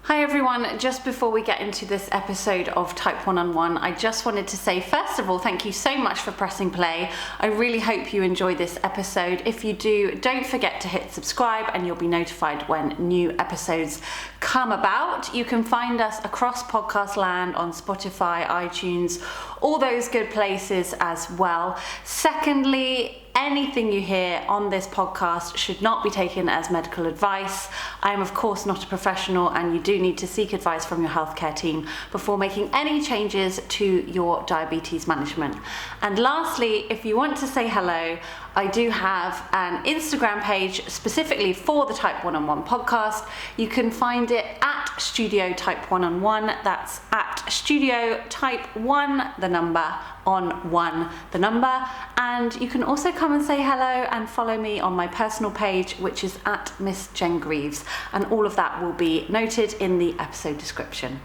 Hi everyone, just before we get into this episode of Type 1 I just wanted to say, first of all, thank you so much for pressing play. I really hope you enjoy this episode. If you do, don't forget to hit subscribe and you'll be notified when new episodes come about. You can find us across podcast land on Spotify, iTunes, all those good places as well. Secondly, anything you hear on this podcast should not be taken as medical advice. I am of course not a professional and you do need to seek advice from your healthcare team before making any changes to your diabetes management. And lastly, if you want to say hello, I do have an Instagram page specifically for the Type 1 podcast. You can find it at Studio Type 1 That's at Studio Type 1, the number, on 1, the number. And you can also come and say hello and follow me on my personal page, which is at Miss Jen Grieves. And all of that will be noted in the episode description.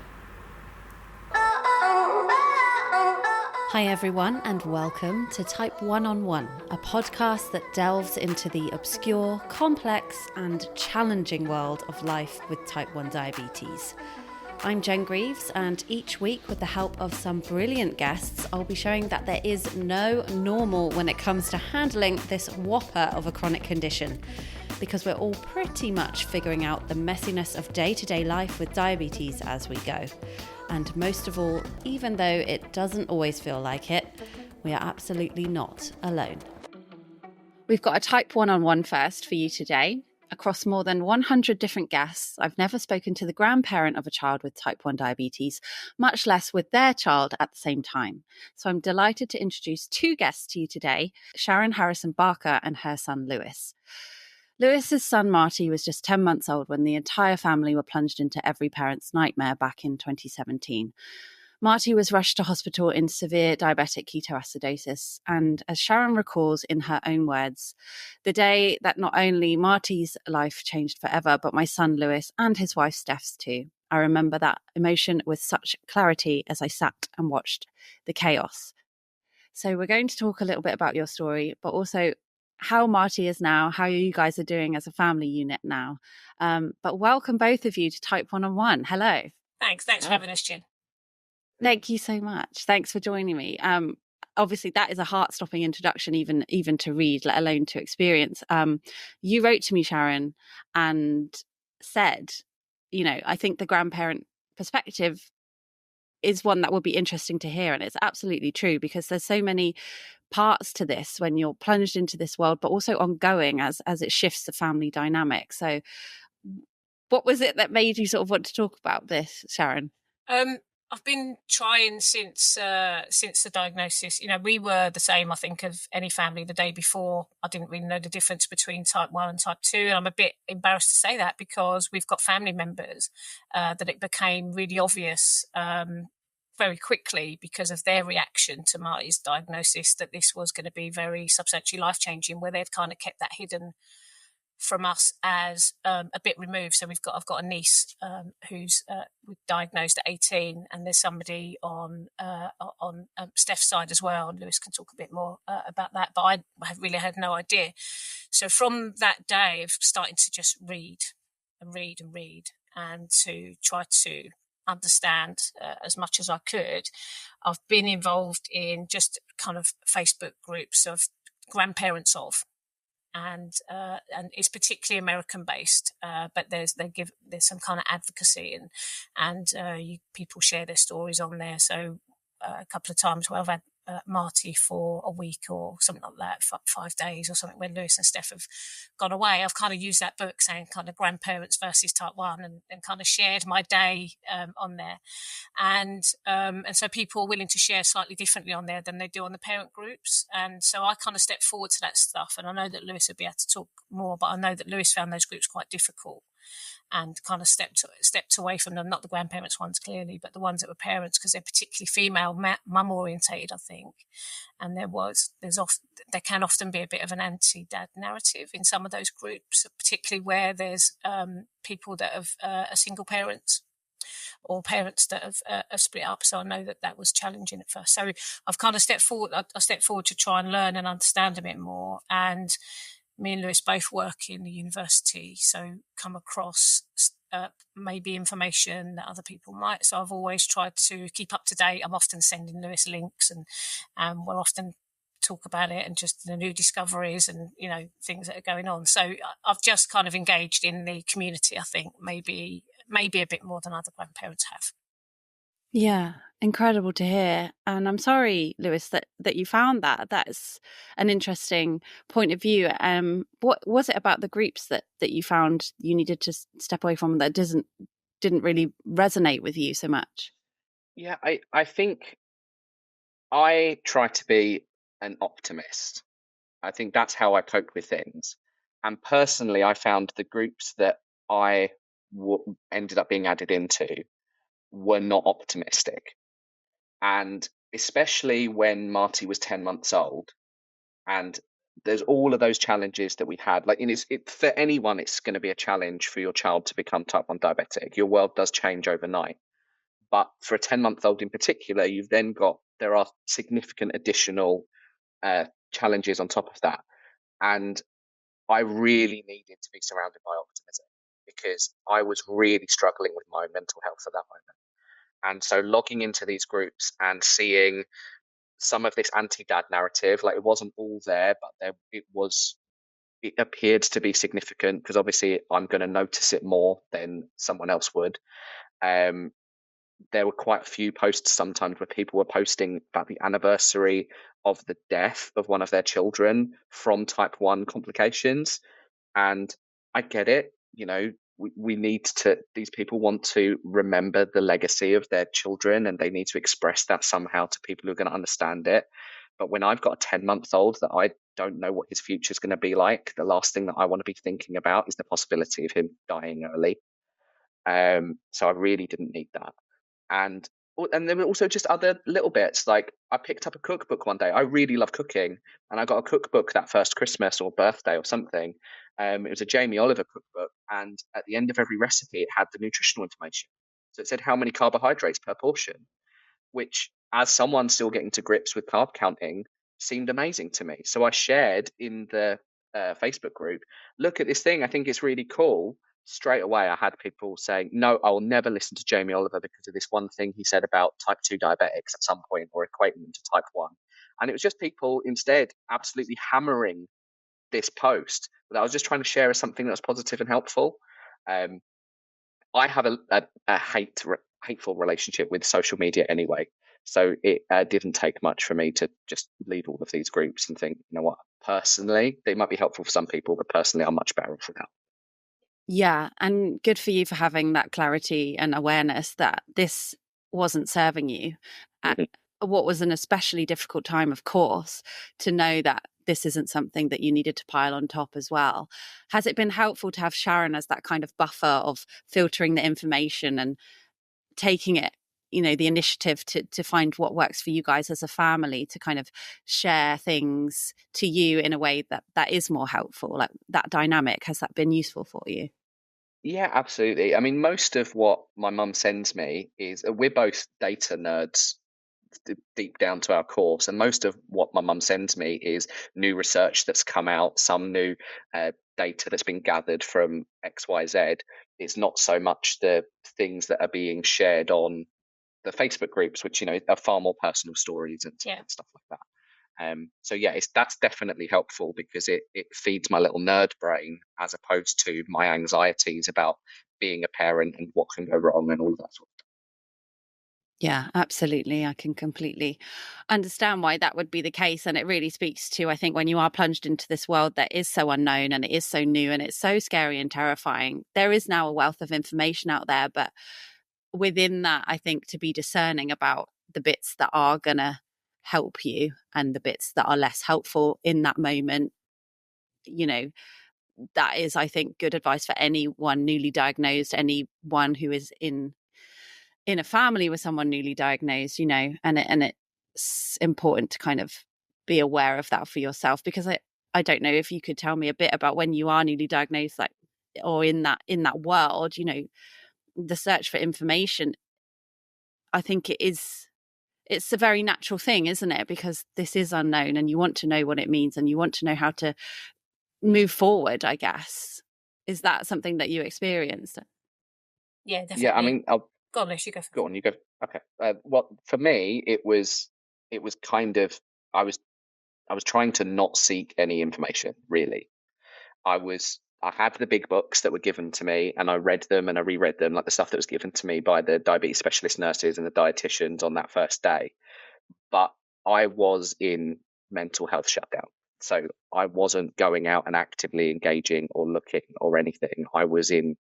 Hi everyone, and welcome to Type 1, a podcast that delves into the obscure, complex and challenging world of life with Type 1 diabetes. I'm Jen Grieves, and each week with the help of some brilliant guests, I'll be showing that there is no normal when it comes to handling this whopper of a chronic condition, because we're all pretty much figuring out the messiness of day-to-day life with diabetes as we go. And most of all, even though it doesn't always feel like it, we are absolutely not alone. We've got a Type 1 first for you today. Across more than 100 different guests, I've never spoken to the grandparent of a child with Type 1 diabetes, much less with their child at the same time. So I'm delighted to introduce two guests to you today, Sharon Harrison-Barker and her son Lewis. Lewis's son Marty was just 10 months old when the entire family were plunged into every parent's nightmare back in 2017. Marty was rushed to hospital in severe diabetic ketoacidosis, and as Sharon recalls in her own words, the day that not only Marty's life changed forever, but my son Lewis and his wife Steph's too. I remember that emotion with such clarity as I sat and watched the chaos. So we're going to talk a little bit about your story, but also how Marty is now, how you guys are doing as a family unit now. But welcome both of you to Type 1. Hello. Thanks for having us, Jen. Thank you so much. Thanks for joining me. Obviously, that is a heart-stopping introduction, even to read, let alone to experience. You wrote to me, Sharon, and said, I think the grandparent perspective is one that would be interesting to hear. And it's absolutely true, because there's so many parts to this when you're plunged into this world, but also ongoing as it shifts the family dynamic. So what was it that made you sort of want to talk about this, Sharon? I've been trying since the diagnosis. We were the same, I think, of any family the day before. I didn't really know the difference between Type 1 and Type 2. And I'm a bit embarrassed to say that, because we've got family members that it became really obvious very quickly, because of their reaction to Marty's diagnosis, that this was going to be very substantially life-changing, where they've kind of kept that hidden from us as a bit removed. So I've got a niece who's diagnosed at 18, and there's somebody on Steph's side as well, and Lewis can talk a bit more about that, but I have really had no idea. So from that day of starting to just read and to try to understand as much as I could, I've been involved in just kind of Facebook groups of grandparents of, and it's particularly American based, but there's some kind of advocacy, and people share their stories on there. So a couple of times where I've had Marty for a week or something like that, 5 days or something, when Lewis and Steph have gone away, I've kind of used that book saying kind of grandparents versus Type 1, and kind of shared my day on there. And so people are willing to share slightly differently on there than they do on the parent groups. And so I kind of stepped forward to that stuff. And I know that Lewis would be able to talk more, but I know that Lewis found those groups quite difficult, and kind of stepped away from them, not the grandparents ones clearly, but the ones that were parents, because they're particularly female mum orientated, I think. And there can often be a bit of an anti-dad narrative in some of those groups, particularly where there's people that have are single parents, or parents that have split up. So I know that was challenging at first. So I've kind of stepped forward. I stepped forward to try and learn and understand a bit more. And me and Lewis both work in the university, so come across maybe information that other people might. So I've always tried to keep up to date. I'm often sending Lewis links, and we'll often talk about it and just the new discoveries and, you know, things that are going on. So I've just kind of engaged in the community, I think, maybe a bit more than other grandparents have. Yeah, incredible to hear. And I'm sorry, Lewis, that you found that. That's an interesting point of view. What was it about the groups that you found you needed to step away from that didn't really resonate with you so much? Yeah, I think I try to be an optimist. I think that's how I cope with things. And personally, I found the groups that I ended up being added into were not optimistic. And especially when Marty was 10 months old, and there's all of those challenges that we had. Like, for anyone, it's going to be a challenge for your child to become type 1 diabetic. Your world does change overnight. But for a 10-month-old in particular, there are significant additional challenges on top of that. And I really needed to be surrounded by optimism because I was really struggling with my mental health at that moment. And so logging into these groups and seeing some of this anti-dad narrative, like, it wasn't all there, but it appeared to be significant because obviously I'm going to notice it more than someone else would. There were quite a few posts sometimes where people were posting about the anniversary of the death of one of their children from type 1 complications. And I get it, you know, these people want to remember the legacy of their children and they need to express that somehow to people who are going to understand it. But when I've got a 10-month-old that I don't know what his future is going to be like, the last thing that I want to be thinking about is the possibility of him dying early. So I really didn't need that. And there were also just other little bits. Like, I picked up a cookbook one day. I really love cooking, and I got a cookbook that first Christmas or birthday or something. It was a Jamie Oliver cookbook, and at the end of every recipe, it had the nutritional information. So it said how many carbohydrates per portion, which, as someone still getting to grips with carb counting, seemed amazing to me. So I shared in the Facebook group, look at this thing, I think it's really cool. Straight away, I had people saying, no, I'll never listen to Jamie Oliver because of this one thing he said about type 2 diabetics at some point, or equating them to type 1. And it was just people instead absolutely hammering this post that I was just trying to share as something that was positive and helpful. I have a hateful relationship with social media anyway. So it didn't take much for me to just leave all of these groups and think, you know what, personally, they might be helpful for some people, but personally, I'm much better off without. Yeah, and good for you for having that clarity and awareness that this wasn't serving you at what was an especially difficult time, of course, to know that this isn't something that you needed to pile on top as well. Has it been helpful to have Sharon as that kind of buffer of filtering the information and taking it, you know, the initiative to find what works for you guys as a family, to kind of share things to you in a way that is more helpful? Like, that dynamic, has that been useful for you? Yeah, absolutely. I mean, most of what my mum sends me is, we're both data nerds deep down to our core. So most of what my mum sends me is new research that's come out, some new data that's been gathered from XYZ. It's not so much the things that are being shared on the Facebook groups, which, you know, are far more personal stories and stuff like that. So yeah, that's definitely helpful because it feeds my little nerd brain as opposed to my anxieties about being a parent and what can go wrong and all of that sort of stuff. Yeah, absolutely. I can completely understand why that would be the case. And it really speaks to, I think, when you are plunged into this world that is so unknown and it is so new and it's so scary and terrifying, there is now a wealth of information out there. But within that, I think, to be discerning about the bits that are going to help you and the bits that are less helpful in that moment, you know, that is, I think, good advice for anyone newly diagnosed, anyone who is in a family with someone newly diagnosed, you know, and it's important to kind of be aware of that for yourself, because I don't know if you could tell me a bit about when you are newly diagnosed, like, or in that world, you know, the search for information. I think it's a very natural thing, isn't it? Because this is unknown and you want to know what it means and you want to know how to move forward, I guess. Is that something that you experienced? Yeah, definitely. Yeah, I mean, Go on, Liz, you go first. go on, you go. Okay. Well, for me, it was kind of I was trying to not seek any information really. I had the big books that were given to me, and I read them and I reread them, like the stuff that was given to me by the diabetes specialist nurses and the dietitians on that first day. But I was in mental health shutdown. So I wasn't going out and actively engaging or looking or anything. I was in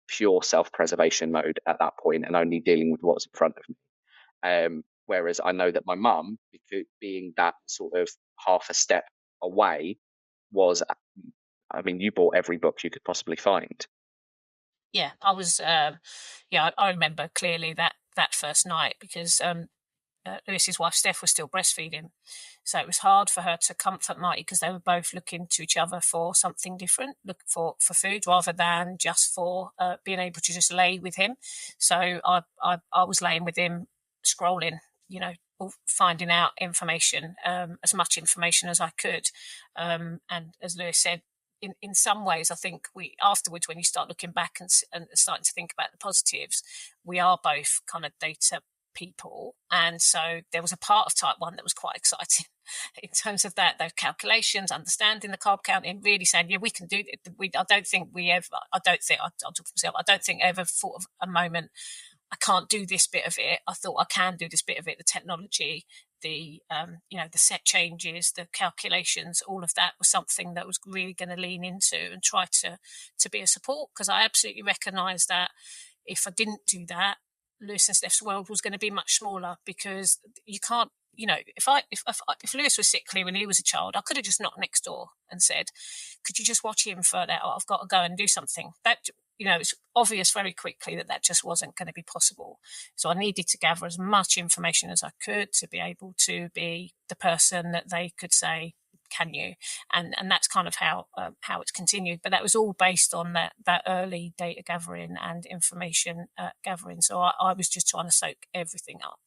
pure self-preservation mode at that point and only dealing with what was in front of me. Whereas I know that my mum, being that sort of half a step away, was, I mean, you bought every book you could possibly find. Yeah, I was. I remember clearly that first night because Lewis's wife Steph was still breastfeeding, so it was hard for her to comfort Marty because they were both looking to each other for something different, look for food rather than just for being able to just lay with him. So I was laying with him, scrolling, finding out information, as much information as I could, and as Lewis said. In some ways, I think we afterwards, when you start looking back and starting to think about the positives, we are both kind of data people, and so there was a part of type 1 that was quite exciting in terms of those calculations, understanding the carb counting, really saying, yeah, we can do it. I'll talk for myself, I don't think I ever thought of a moment I can't do this bit of it. I thought I can do this bit of it. The technology, the the set changes, the calculations, all of that was something that was really going to lean into and try to be a support, because I absolutely recognise that if I didn't do that, Lewis and Steph's world was going to be much smaller, because you can't. If Lewis was sickly when he was a child, I could have just knocked next door and said, "Could you just watch him for that? I've got to go and do something." That it's obvious very quickly that just wasn't going to be possible. So I needed to gather as much information as I could to be able to be the person that they could say, "Can you?" And that's kind of how it's continued. But that was all based on that early data gathering and information gathering. So I was just trying to soak everything up,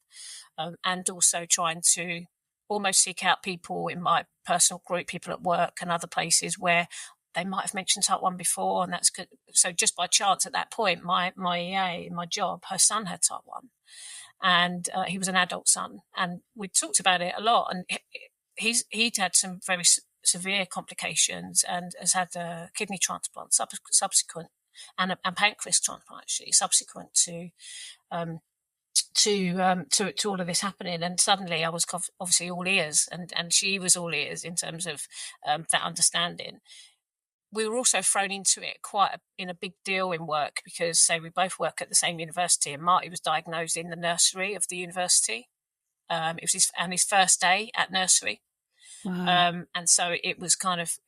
and also trying to almost seek out people in my personal group, people at work and other places where they might have mentioned type 1 before, and that's good. So just by chance at that point, my EA in my job, her son had type 1, and he was an adult son, and we talked about it a lot, and he'd had some very severe complications and has had a kidney transplant subsequent, and pancreas transplant actually subsequent to all of this happening. And suddenly I was obviously all ears, and she was all ears in terms of that understanding. We were also thrown into it in a big deal in work, because say we both work at the same university, and Marty was diagnosed in the nursery of the university. It was his first day at nursery. Wow. And so it was kind of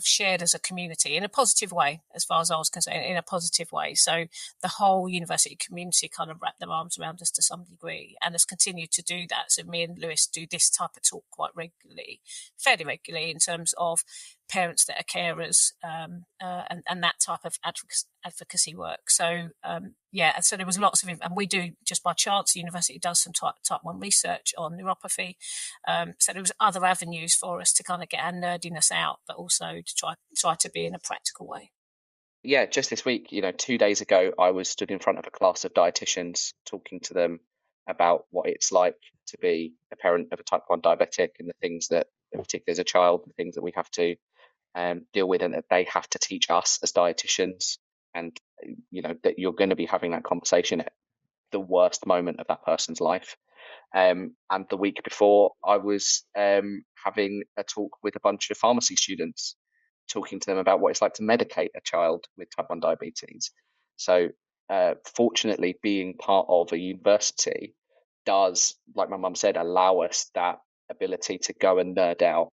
shared as a community in a positive way, as far as I was concerned, in a positive way. So the whole university community kind of wrapped their arms around us to some degree, and has continued to do that. So me and Lewis do this type of talk quite regularly, fairly regularly, in terms of parents that are carers, and that type of advocacy work. So so there was lots of, and we do, just by chance, the university does some type 1 research on neuropathy. So there was other avenues for us to kind of get our nerdiness out, but also to try to be in a practical way. Yeah, just this week, 2 days ago, I was stood in front of a class of dietitians talking to them about what it's like to be a parent of a type 1 diabetic, and the things that, particularly as a child, the things that we have to deal with, and that they have to teach us as dietitians. And that you're going to be having that conversation at the worst moment of that person's life. And the week before, I was having a talk with a bunch of pharmacy students, talking to them about what it's like to medicate a child with type 1 diabetes. So fortunately, being part of a university does, like my mum said, allow us that ability to go and nerd out,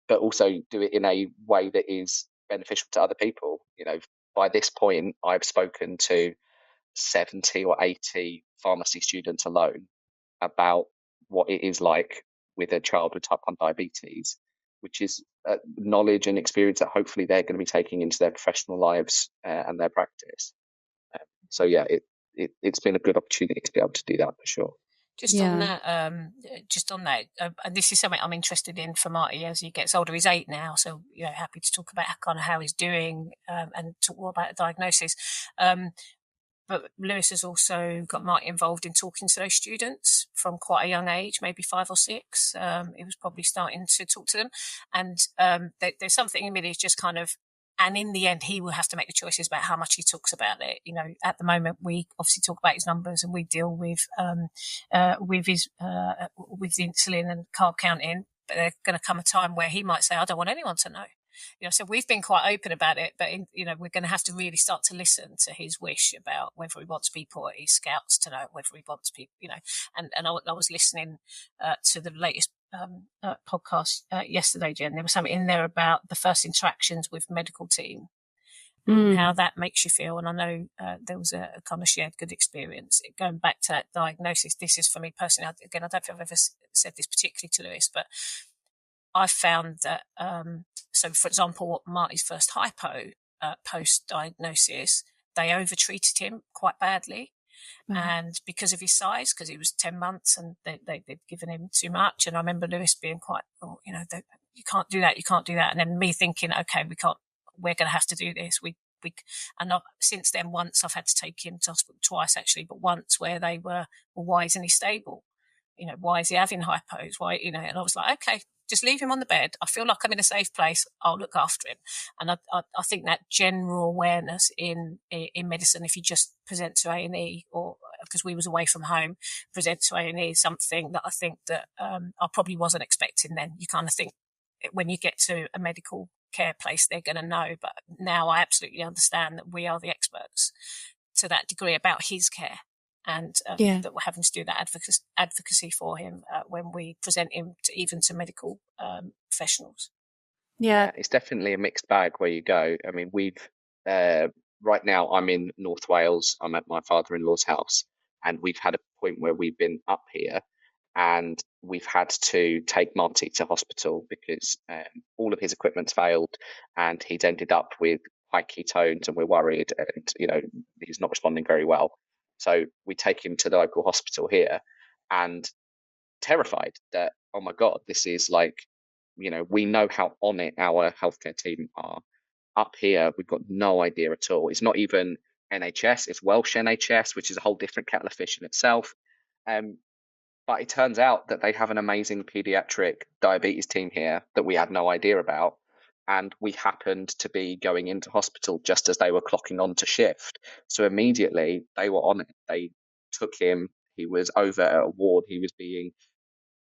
but also do it in a way that is beneficial to other people. By this point, I've spoken to 70 or 80 pharmacy students alone about what it is like with a child with type 1 diabetes, which is knowledge and experience that hopefully they're going to be taking into their professional lives and their practice. So yeah, it's been a good opportunity to be able to do that for sure. Just on that, and this is something I'm interested in for Marty as he gets older. He's 8 now, so happy to talk about kind of how he's doing and talk more about the diagnosis. But Lewis has also got Marty involved in talking to those students from quite a young age, maybe 5 or 6. He was probably starting to talk to them, and there's something in me that's just kind of. And in the end, he will have to make the choices about how much he talks about it. At the moment, we obviously talk about his numbers and we deal with his with the insulin and carb counting. But there's going to come a time where he might say, "I don't want anyone to know." So we've been quite open about it, but we're going to have to really start to listen to his wish about whether he wants people at his scouts to know, whether he wants people, And I was listening to the latest podcast yesterday, Jen. There was something in there about the first interactions with medical team and how that makes you feel. And I know there was a kind of shared good experience. Going back to that diagnosis, this is for me personally. Again, I don't think I've ever said this particularly to Lewis, but I found that, so for example, Marty's first hypo post-diagnosis, they over-treated him quite badly. And because of his size, because he was 10 months and they'd given him too much. And I remember Lewis being quite, you can't do that, you can't do that. And then me thinking, okay, we're going to have to do this. Since then, once I've had to take him to hospital twice actually, but once where they were, well, why isn't he stable? Why is he having hypos? Why, and I was like, okay, just leave him on the bed. I feel like I'm in a safe place. I'll look after him. And I think that general awareness in medicine, if you just present to A&E, or because we was away from home, present to A&E is something that I think that I probably wasn't expecting then. You kind of think when you get to a medical care place, they're going to know. But now I absolutely understand that we are the experts to that degree about his care. And that we're having to do that advocacy for him when we present him to medical professionals. Yeah, it's definitely a mixed bag where you go. I mean, we've right now I'm in North Wales. I'm at my father-in-law's house, and we've had a point where we've been up here, and we've had to take Marty to hospital because all of his equipment's failed, and he's ended up with high ketones, and we're worried, and he's not responding very well. So we take him to the local hospital here and terrified that, oh my God, this is like, we know how on it our healthcare team are. Up here, we've got no idea at all. It's not even NHS, it's Welsh NHS, which is a whole different kettle of fish in itself. But it turns out that they have an amazing pediatric diabetes team here that we had no idea about. And we happened to be going into hospital just as they were clocking on to shift. So immediately they were on it. They took him. He was over at a ward. He was being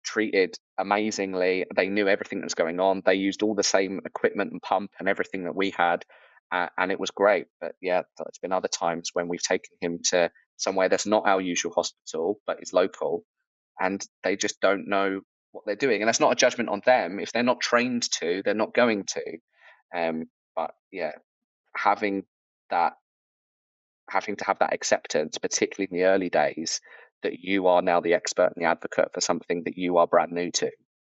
treated amazingly. They knew everything that was going on. They used all the same equipment and pump and everything that we had. And it was great. But yeah, there's been other times when we've taken him to somewhere that's not our usual hospital, but is local. And they just don't know what they're doing. And that's not a judgment on them. If they're not trained to, they're not going to. But yeah, having to have that acceptance, particularly in the early days, that you are now the expert and the advocate for something that you are brand new to,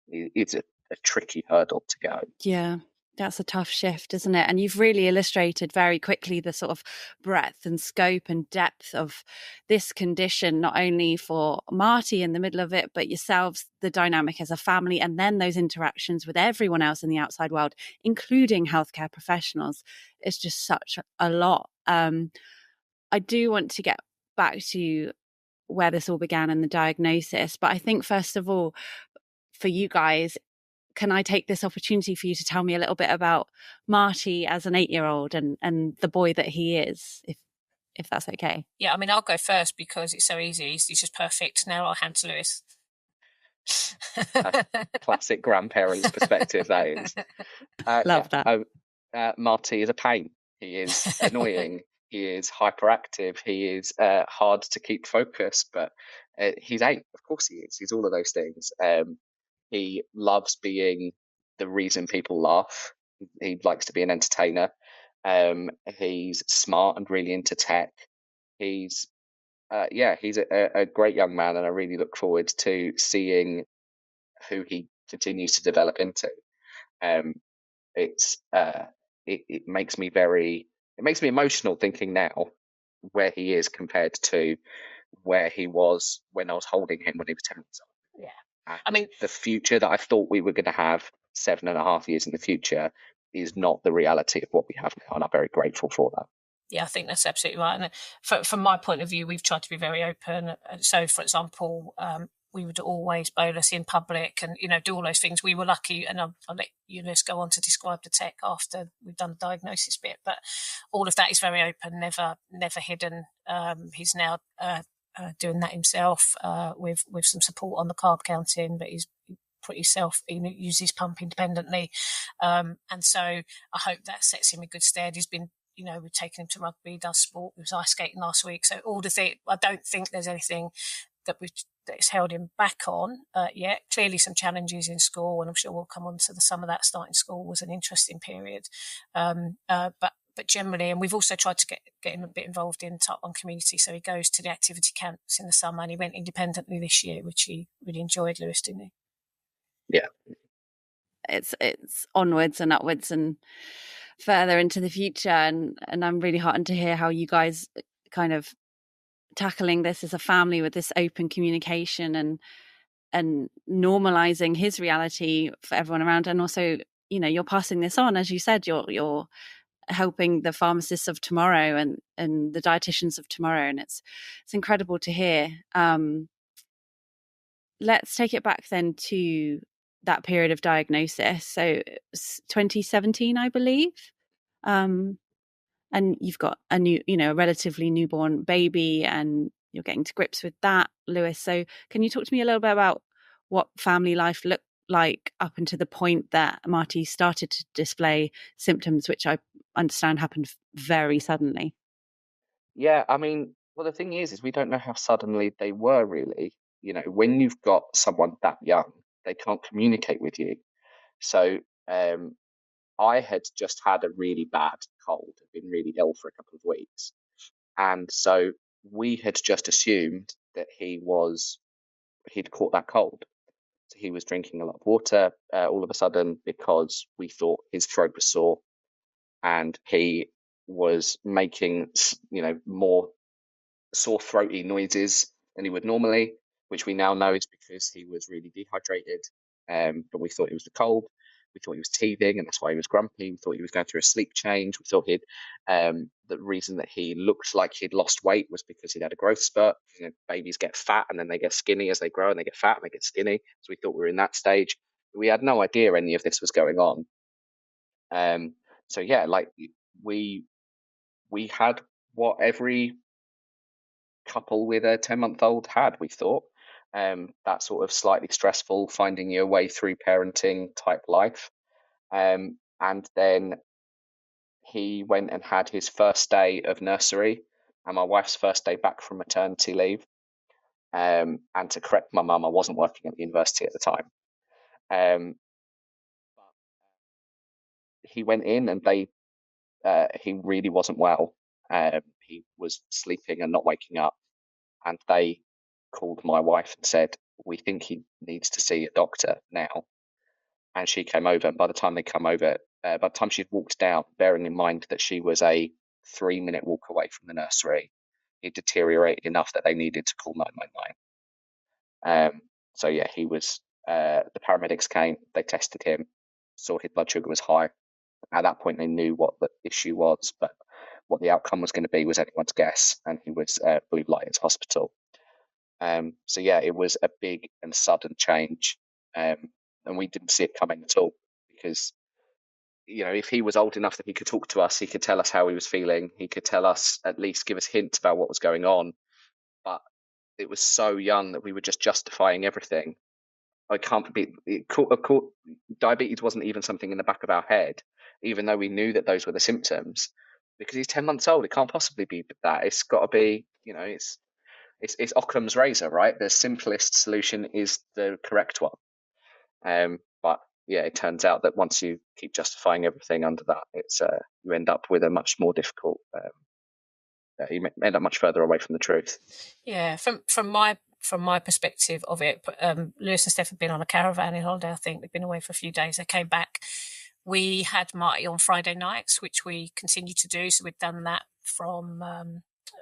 it's a tricky hurdle to go. Yeah. That's a tough shift, isn't it? And you've really illustrated very quickly the sort of breadth and scope and depth of this condition, not only for Marty in the middle of it, but yourselves, the dynamic as a family, and then those interactions with everyone else in the outside world, including healthcare professionals. It's just such a lot. I do want to get back to where this all began and the diagnosis, but I think first of all, for you guys, can I take this opportunity for you to tell me a little bit about Marty as an 8-year-old and the boy that he is, if that's okay? Yeah, I mean, I'll go first because it's so easy. He's just perfect. Now I'll hand to Lewis. Classic grandparents' perspective, that is. Love that. Marty is a pain. He is annoying. He is hyperactive. He is hard to keep focused, but he's 8. Of course he is. He's all of those things. He loves being the reason people laugh. He likes to be an entertainer. He's smart and really into tech. He's a great young man, and I really look forward to seeing who he continues to develop into. It makes me emotional thinking now where he is compared to where he was when I was holding him when he was 10 months old. Yeah. And I mean, the future that I thought we were going to have 7.5 years in the future is not the reality of what we have now, and I'm very grateful for that. Yeah, I think that's absolutely right. And from my point of view, we've tried to be very open. So, for example, we would always bolus in public and, do all those things. We were lucky, and I'll let Eunice go on to describe the tech after we've done the diagnosis bit. But all of that is very open, never hidden. He's now doing that himself with some support on the carb counting, but he's pretty he uses pump independently. And so I hope that sets him in good stead. He's been, we've taken him to rugby, does sport, he was ice skating last week. So all the things, I don't think there's anything that's held him back on yet. Clearly some challenges in school, and I'm sure we'll come on to some of that. Starting school was an interesting period. But generally, and we've also tried to get him a bit involved in Type 1 community. So he goes to the activity camps in the summer, and he went independently this year, which he really enjoyed, Lewis, didn't he? Yeah. It's onwards and upwards and further into the future. And I'm really heartened to hear how you guys kind of tackling this as a family with this open communication and normalizing his reality for everyone around. And also, you're passing this on, as you said, you're helping the pharmacists of tomorrow and the dietitians of tomorrow. And it's incredible to hear. Let's take it back then to that period of diagnosis. So it was 2017, I believe. And you've got a new, a relatively newborn baby, and you're getting to grips with that, Lewis. So can you talk to me a little bit about what family life looked like up until the point that Marty started to display symptoms, which I understand happened very suddenly? Yeah, I mean, well, the thing is we don't know how suddenly they were really. When you've got someone that young, they can't communicate with you. So I had just had a really bad cold, been really ill for a couple of weeks. And so we had just assumed that he'd caught that cold. So he was drinking a lot of water all of a sudden because we thought his throat was sore, and he was making, more sore throaty noises than he would normally, which we now know is because he was really dehydrated. But we thought it was the cold. We thought he was teething, and that's why he was grumpy. We thought he was going through a sleep change. We thought the reason that he looked like he'd lost weight was because he'd had a growth spurt. Babies get fat and then they get skinny as they grow, and they get fat and they get skinny. So we thought we were in that stage. We had no idea any of this was going on. So yeah, like we had what every couple with a 10-month-old had, we thought. That sort of slightly stressful, finding your way through parenting type life. And then he went and had his first day of nursery and my wife's first day back from maternity leave. And to correct my mum, I wasn't working at the university at the time. He went in and he really wasn't well. He was sleeping and not waking up. And they called my wife and said, "We think he needs to see a doctor now." And she came over. And by the time by the time she'd walked down, bearing in mind that she was a 3-minute walk away from the nursery, it deteriorated enough that they needed to call 999. So yeah, he was. The paramedics came. They tested him, saw his blood sugar was high. At that point, they knew what the issue was, but what the outcome was going to be was anyone's guess. And he was blue light into hospital. So yeah, it was a big and sudden change, and we didn't see it coming at all, because if he was old enough that he could talk to us, he could tell us how he was feeling, he could tell us, at least give us hints about what was going on. But it was so young that we were just justifying everything. I can't be. Diabetes wasn't even something in the back of our head, even though we knew that those were the symptoms, because he's 10 months old. It can't possibly be that. It's got to be. It's Occam's razor, right? The simplest solution is the correct one. But yeah, it turns out that once you keep justifying everything under that, it's you end up with a much more difficult. You end up much further away from the truth. Yeah, from my perspective of it, Lewis and Steph had been on a caravan in holiday. I think they'd been away for a few days. They came back. We had Marty on Friday nights, which we continue to do. So we've done that from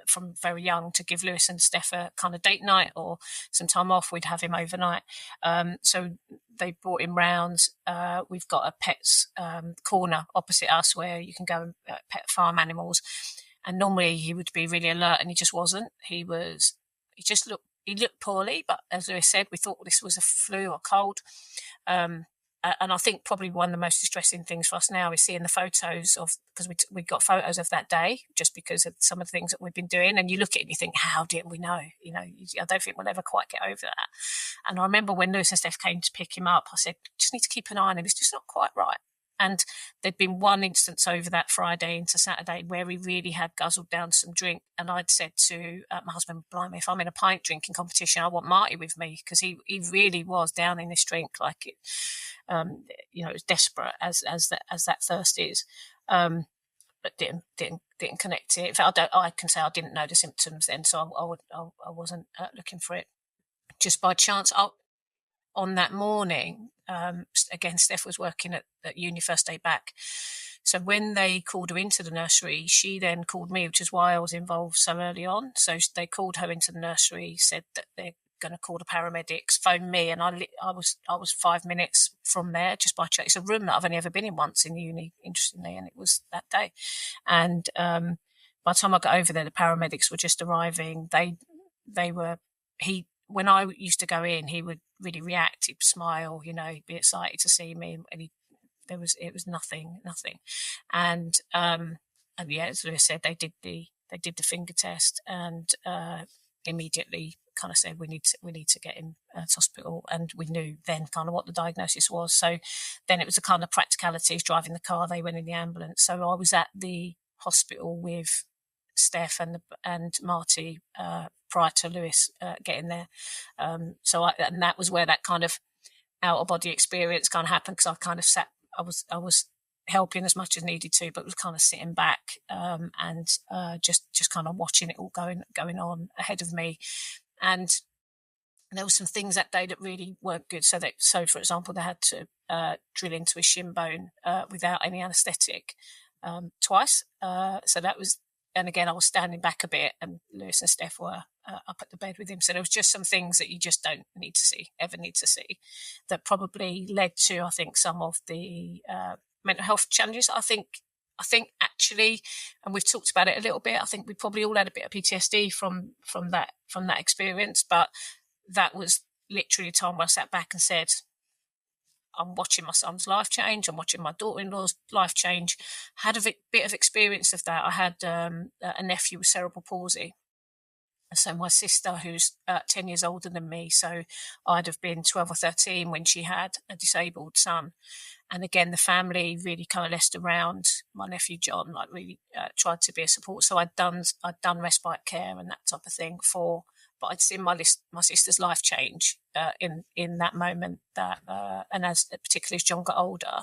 from very young to give Lewis and Steph a kind of date night or some time off. We'd have him overnight. So they brought him round. We've got a pets corner opposite us where you can go and pet farm animals. And normally he would be really alert, and he just wasn't. He looked poorly, but as Lewis said, we thought this was a flu or cold. And I think probably one of the most distressing things for us now is seeing the photos of, because we got photos of that day just because of some of the things that we've been doing. And you look at it and you think, how didn't we know? I don't think we'll ever quite get over that. And I remember when Lewis and Steph came to pick him up, I said, just need to keep an eye on him. It's just not quite right. And there'd been one instance over that Friday into Saturday where he really had guzzled down some drink. And I'd said to my husband, blimey, if I'm in a pint drinking competition, I want Marty with me, because he really was down in this drink like it. It was desperate as that thirst is, but didn't connect it. In fact, I can say I didn't know the symptoms then, so I wasn't looking for it. Just by chance, on that morning, again, Steph was working at uni first day back. So when they called her into the nursery, she then called me, which is why I was involved so early on. So they called her into the nursery, said that they're going to call the paramedics, phone me, and I was 5 minutes from there just by chance. It's a room that I've only ever been in once in uni, interestingly, and it was that day. And by the time I got over there, the paramedics were just arriving. When I used to go in, he would really react. He'd smile, he'd be excited to see me, and it was nothing. And yeah, as Lewis said, they did the finger test, and immediately kind of said we need to get him to hospital, and we knew then kind of what the diagnosis was. So then it was the kind of practicalities, driving the car. They went in the ambulance. So I was at the hospital with Steph and Marty prior to Lewis getting there. And that was where that kind of out of body experience kind of happened, because I kind of sat. I was helping as much as needed to, but was kind of sitting back and just kind of watching it all going on ahead of me. And there were some things that day that really weren't good. So for example, they had to drill into his shin bone without any anaesthetic twice. So that was, and again, I was standing back a bit, and Lewis and Steph were up at the bed with him. So there was just some things that you just don't ever need to see, that probably led to, I think, some of the mental health challenges. I think actually, and we've talked about it a little bit, I think we probably all had a bit of PTSD from that experience, but that was literally a time where I sat back and said, I'm watching my son's life change, I'm watching my daughter-in-law's life change. Had a bit of experience of that. I had a nephew with cerebral palsy. So my sister, who's 10 years older than me, so I'd have been 12 or 13 when she had a disabled son. And again, the family really coalesced around my nephew John, like really tried to be a support. So I'd done respite care and that type of thing but I'd seen my sister's life change in that moment. And as particularly as John got older,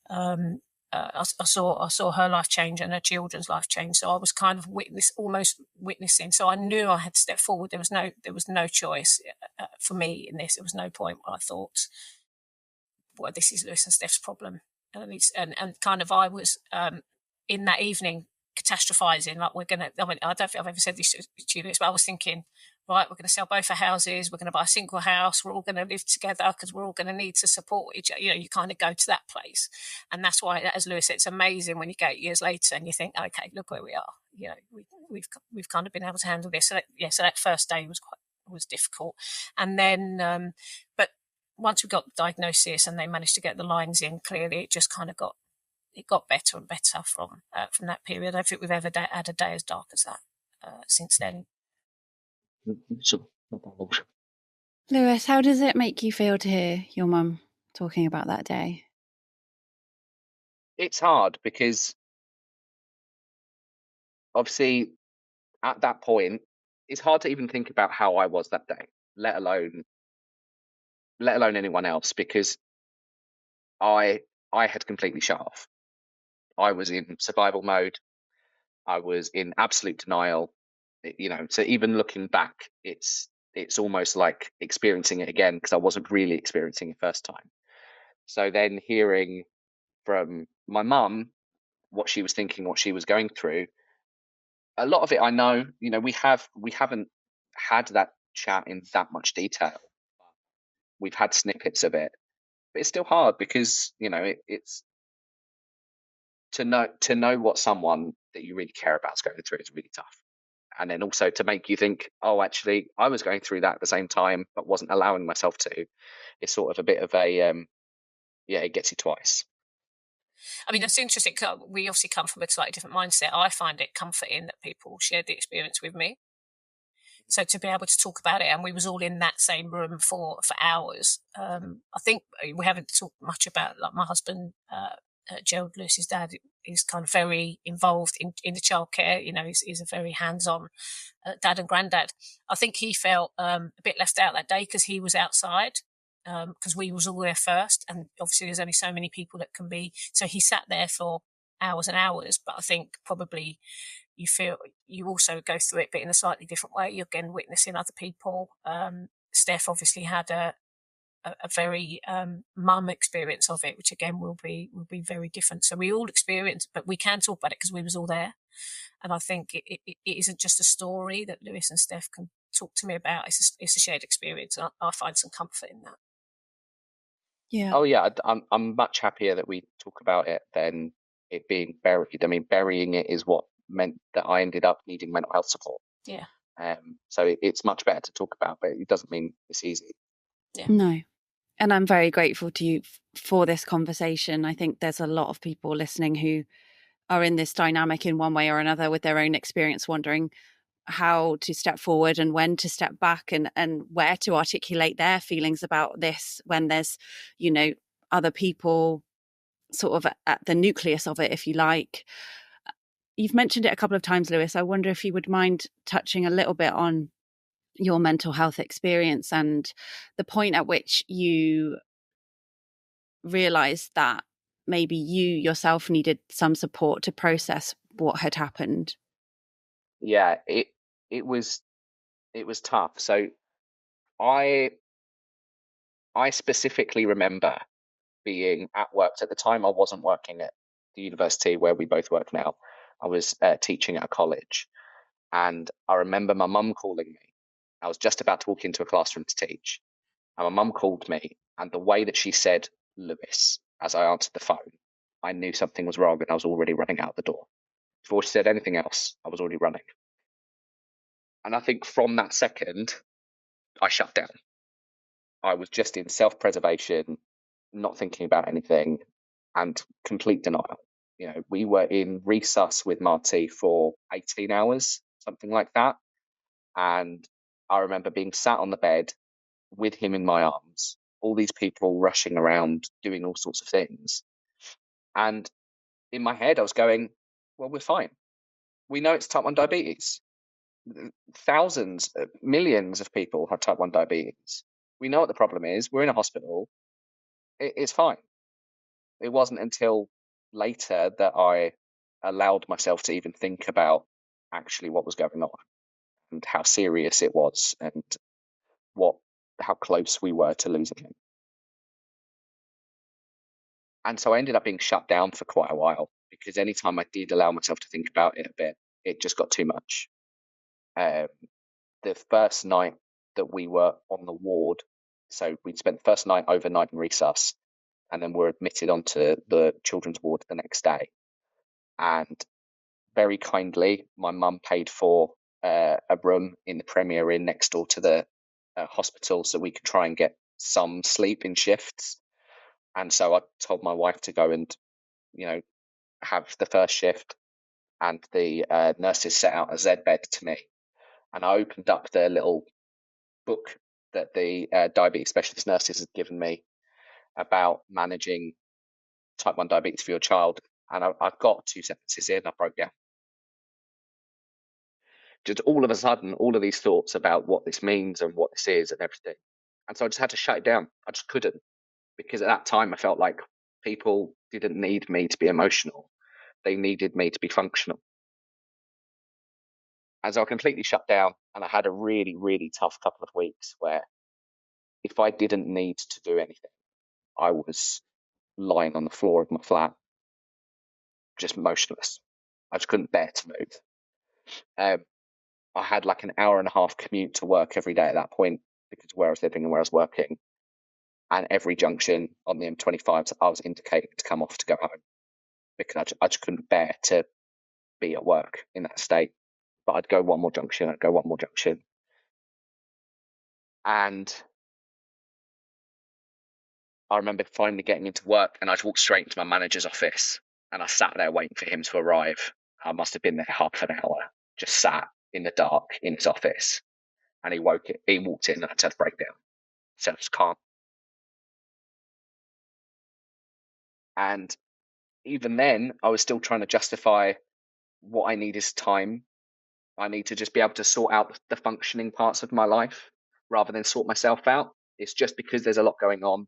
I saw her life change and her children's life change. So I was kind of almost witnessing. So I knew I had to step forward. There was no choice for me in this. There was no point where I thought, well, this is Lewis and Steph's problem. And kind of I was in that evening catastrophizing, like I don't think I've ever said this to you, Lewis, but I was thinking, right, we're going to sell both our houses, we're going to buy a single house, we're all going to live together because we're all going to need to support each other. You kind of go to that place. And that's why, as Lewis said, it's amazing when you go years later and you think, okay, look where we are. We've kind of been able to handle this. So that first day was difficult. And then, but once we got the diagnosis and they managed to get the lines in, clearly it just kind of got better and better from that period. I don't think we've ever had a day as dark as that since then. Lewis, how does it make you feel to hear your mum talking about that day? It's hard because obviously at that point, it's hard to even think about how I was that day, let alone anyone else, because I had completely shut off. I was in survival mode. I was in absolute denial. So even looking back, it's almost like experiencing it again, because I wasn't really experiencing it first time. So then hearing from my mum what she was thinking, what she was going through, a lot of it, I know, we haven't had that chat in that much detail. We've had snippets of it, but it's still hard because, it's to know what someone that you really care about is going through is really tough. And then also to make you think, oh, actually, I was going through that at the same time, but wasn't allowing myself to. It's sort of a bit of a, it gets you twice. I mean, it's interesting. We obviously come from a slightly different mindset. I find it comforting that people shared the experience with me. So to be able to talk about it, and we was all in that same room for hours. I think we haven't talked much about, like, my husband, Gerald Lewis's dad, is kind of very involved in the childcare. He's a very hands-on dad and granddad. I think he felt a bit left out that day because he was outside, because we was all there first, and obviously there's only so many people that can be. So he sat there for hours and hours. But I think probably you also go through it, but in a slightly different way. You're again witnessing other people. Steph obviously had a very mum experience of it, which again will be very different. So we all experience, but we can talk about it because we was all there. And I think it isn't just a story that Lewis and Steph can talk to me about. It's a shared experience. And I find some comfort in that. Yeah. Oh yeah, I'm much happier that we talk about it than it being buried. I mean, burying it is what meant that I ended up needing mental health support. Yeah. So it's much better to talk about, but it doesn't mean it's easy. Yeah. No. And I'm very grateful to you for this conversation. I think there's a lot of people listening who are in this dynamic in one way or another with their own experience, wondering how to step forward and when to step back and where to articulate their feelings about this when there's, other people sort of at the nucleus of it, if you like. You've mentioned it a couple of times, Lewis. I wonder if you would mind touching a little bit on your mental health experience and the point at which you realized that maybe you yourself needed some support to process what had happened. Yeah, it was tough. So I specifically remember being at work. At the time, I wasn't working at the university where we both work now. I was teaching at a college, and I remember my mum calling me. I was just about to walk into a classroom to teach, and my mum called me, and the way that she said Lewis as I answered the phone, I knew something was wrong, and I was already running out the door. Before she said anything else, I was already running. And I think from that second, I shut down. I was just in self-preservation, not thinking about anything, and complete denial. We were in resus with Marty for 18 hours, something like that. And I remember being sat on the bed with him in my arms, all these people rushing around doing all sorts of things. And in my head, I was going, well, we're fine. We know it's type 1 diabetes. Thousands, millions of people have type 1 diabetes. We know what the problem is. We're in a hospital. It's fine. It wasn't until later that I allowed myself to even think about actually what was going on and how serious it was and how close we were to losing him. And so I ended up being shut down for quite a while because anytime I did allow myself to think about it a bit, it just got too much. The first night that we were on the ward, so we'd spent the first night overnight in resus, and then were admitted onto the children's ward the next day. And very kindly, my mum paid for a room in the Premier Inn next door to the hospital so we could try and get some sleep in shifts. And so I told my wife to go and, have the first shift, and the nurses set out a Z bed to me. And I opened up the little book that the diabetes specialist nurses had given me about managing type 1 diabetes for your child. And I got 2 sentences in, I broke down. Just all of a sudden, all of these thoughts about what this means and what this is and everything. And so I just had to shut it down. I just couldn't, because at that time I felt like people didn't need me to be emotional. They needed me to be functional. And so I completely shut down, and I had a really, really tough couple of weeks where if I didn't need to do anything, I was lying on the floor of my flat, just motionless. I just couldn't bear to move. I had like an hour and a half commute to work every day at that point because of where I was living and where I was working. And every junction on the M25, I was indicating to come off to go home because I just couldn't bear to be at work in that state. But I'd go one more junction, I'd go one more junction. And I remember finally getting into work, and I'd walked straight into my manager's office, and I sat there waiting for him to arrive. I must have been there half an hour, just sat in the dark in his office. And he walked in, and I had a breakdown. So I just can't. And even then, I was still trying to justify what I need is time. I need to just be able to sort out the functioning parts of my life rather than sort myself out. It's just because there's a lot going on.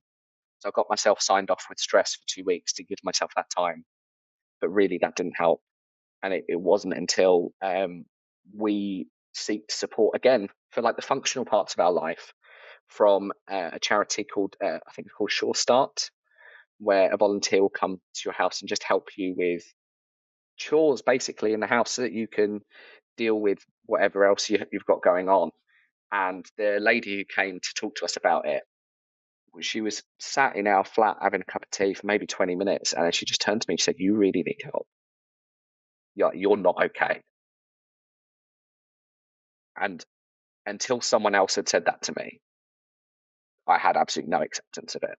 So I got myself signed off with stress for 2 weeks to give myself that time. But really, that didn't help. And it wasn't until we seek support again for like the functional parts of our life from a charity called, I think it's called Sure Start, where a volunteer will come to your house and just help you with chores basically in the house so that you can deal with whatever else you've got going on. And the lady who came to talk to us about it, she was sat in our flat having a cup of tea for maybe 20 minutes. And then she just turned to me and said, "You really need help. You're not okay." And until someone else had said that to me, I had absolutely no acceptance of it.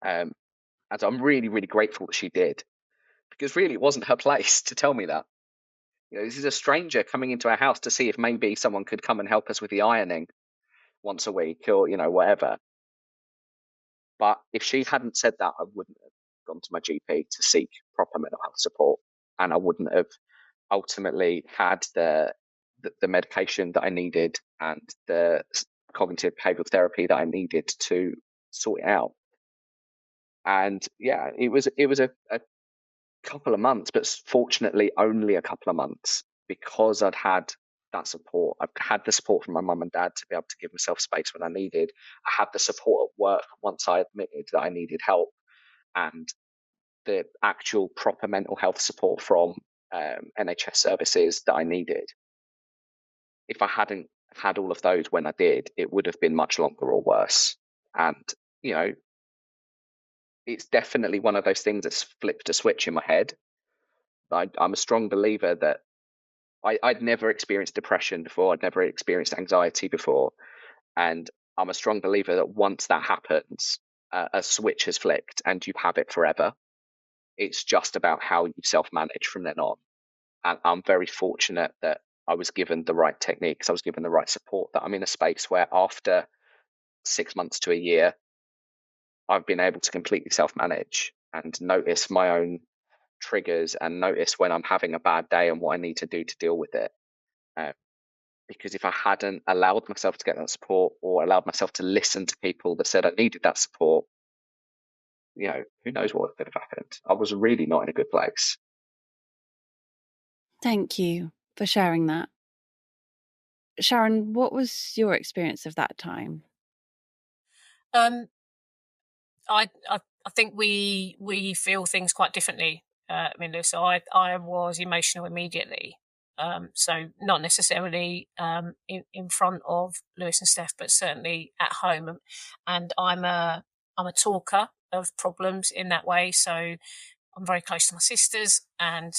And so I'm really, really grateful that she did, because really it wasn't her place to tell me that. This is a stranger coming into our house to see if maybe someone could come and help us with the ironing once a week or, whatever. But if she hadn't said that, I wouldn't have gone to my GP to seek proper mental health support. And I wouldn't have ultimately had the medication that I needed and the cognitive behavioral therapy that I needed to sort it out. And yeah, it was a couple of months, but fortunately only a couple of months, because I'd had that support. I've had the support from my mum and dad to be able to give myself space when I needed. I had the support at work once I admitted that I needed help, and the actual proper mental health support from NHS services that I needed. If I hadn't had all of those when I did, it would have been much longer or worse. And, it's definitely one of those things that's flipped a switch in my head. I'm a strong believer that I'd never experienced depression before. I'd never experienced anxiety before. And I'm a strong believer that once that happens, a switch has flicked and you have it forever. It's just about how you self-manage from then on. And I'm very fortunate that I was given the right techniques. I was given the right support, that I'm in a space where after 6 months to a year, I've been able to completely self-manage and notice my own triggers and notice when I'm having a bad day and what I need to do to deal with it. Because if I hadn't allowed myself to get that support, or allowed myself to listen to people that said I needed that support, who knows what could have happened. I was really not in a good place. Thank you for sharing that. Sharon, what was your experience of that time? I think we feel things quite differently. Lewis. So I was emotional immediately. So not necessarily in front of Lewis and Steph, but certainly at home. And I'm a talker of problems in that way. So I'm very close to my sisters, and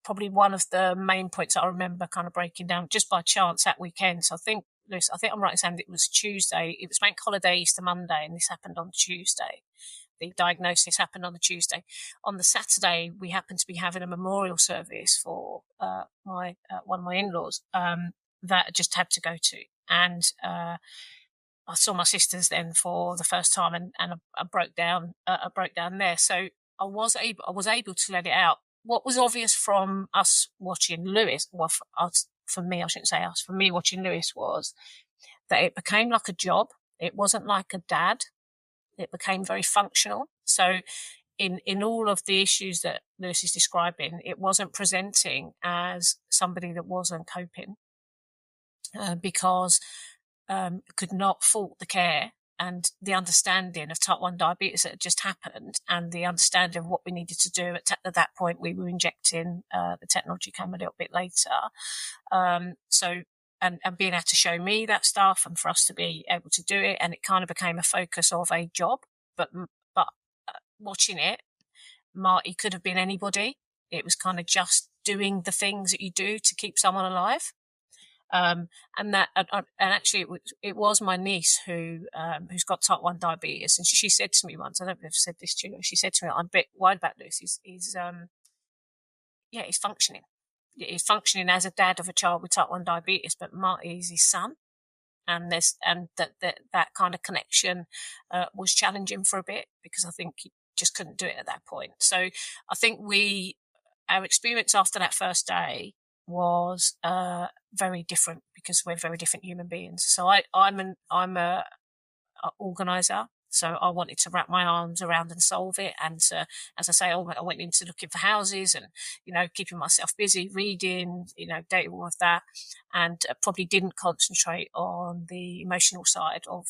probably one of the main points that I remember kind of breaking down just by chance at weekends. I think I'm right in saying it was Tuesday. It was bank holiday, Easter Monday, and this happened on Tuesday. The diagnosis happened on the Tuesday. On the Saturday, we happened to be having a memorial service for one of my in-laws that I just had to go to. And I saw my sisters then for the first time, and I broke down. I broke down there. So I was able to let it out. What was obvious from us watching Lewis, well, for me, I shouldn't say us, for me watching Lewis, was that it became like a job. It wasn't like a dad. It became very functional. So in all of the issues that Lewis is describing, it wasn't presenting as somebody that wasn't coping because could not fault the care and the understanding of type 1 diabetes that had just happened, and the understanding of what we needed to do. At that point, we were injecting, the technology came a little bit later. And being able to show me that stuff and for us to be able to do it. And it kind of became a focus of a job, but watching it, Marty could have been anybody. It was kind of just doing the things that you do to keep someone alive. And actually it was my niece who's got type 1 diabetes. And she said to me once, I don't know if I've said this to you, she said to me, I'm a bit worried about Lewis. He's functioning. He's functioning as a dad of a child with type 1 diabetes, but Marty is his son. And that kind of connection was challenging for a bit, because I think he just couldn't do it at that point. So I think our experience after that first day was very different, because we're very different human beings. So I'm a organizer. So I wanted to wrap my arms around and solve it. And as I say, I went into looking for houses and, keeping myself busy, reading, dating, all of that, and probably didn't concentrate on the emotional side of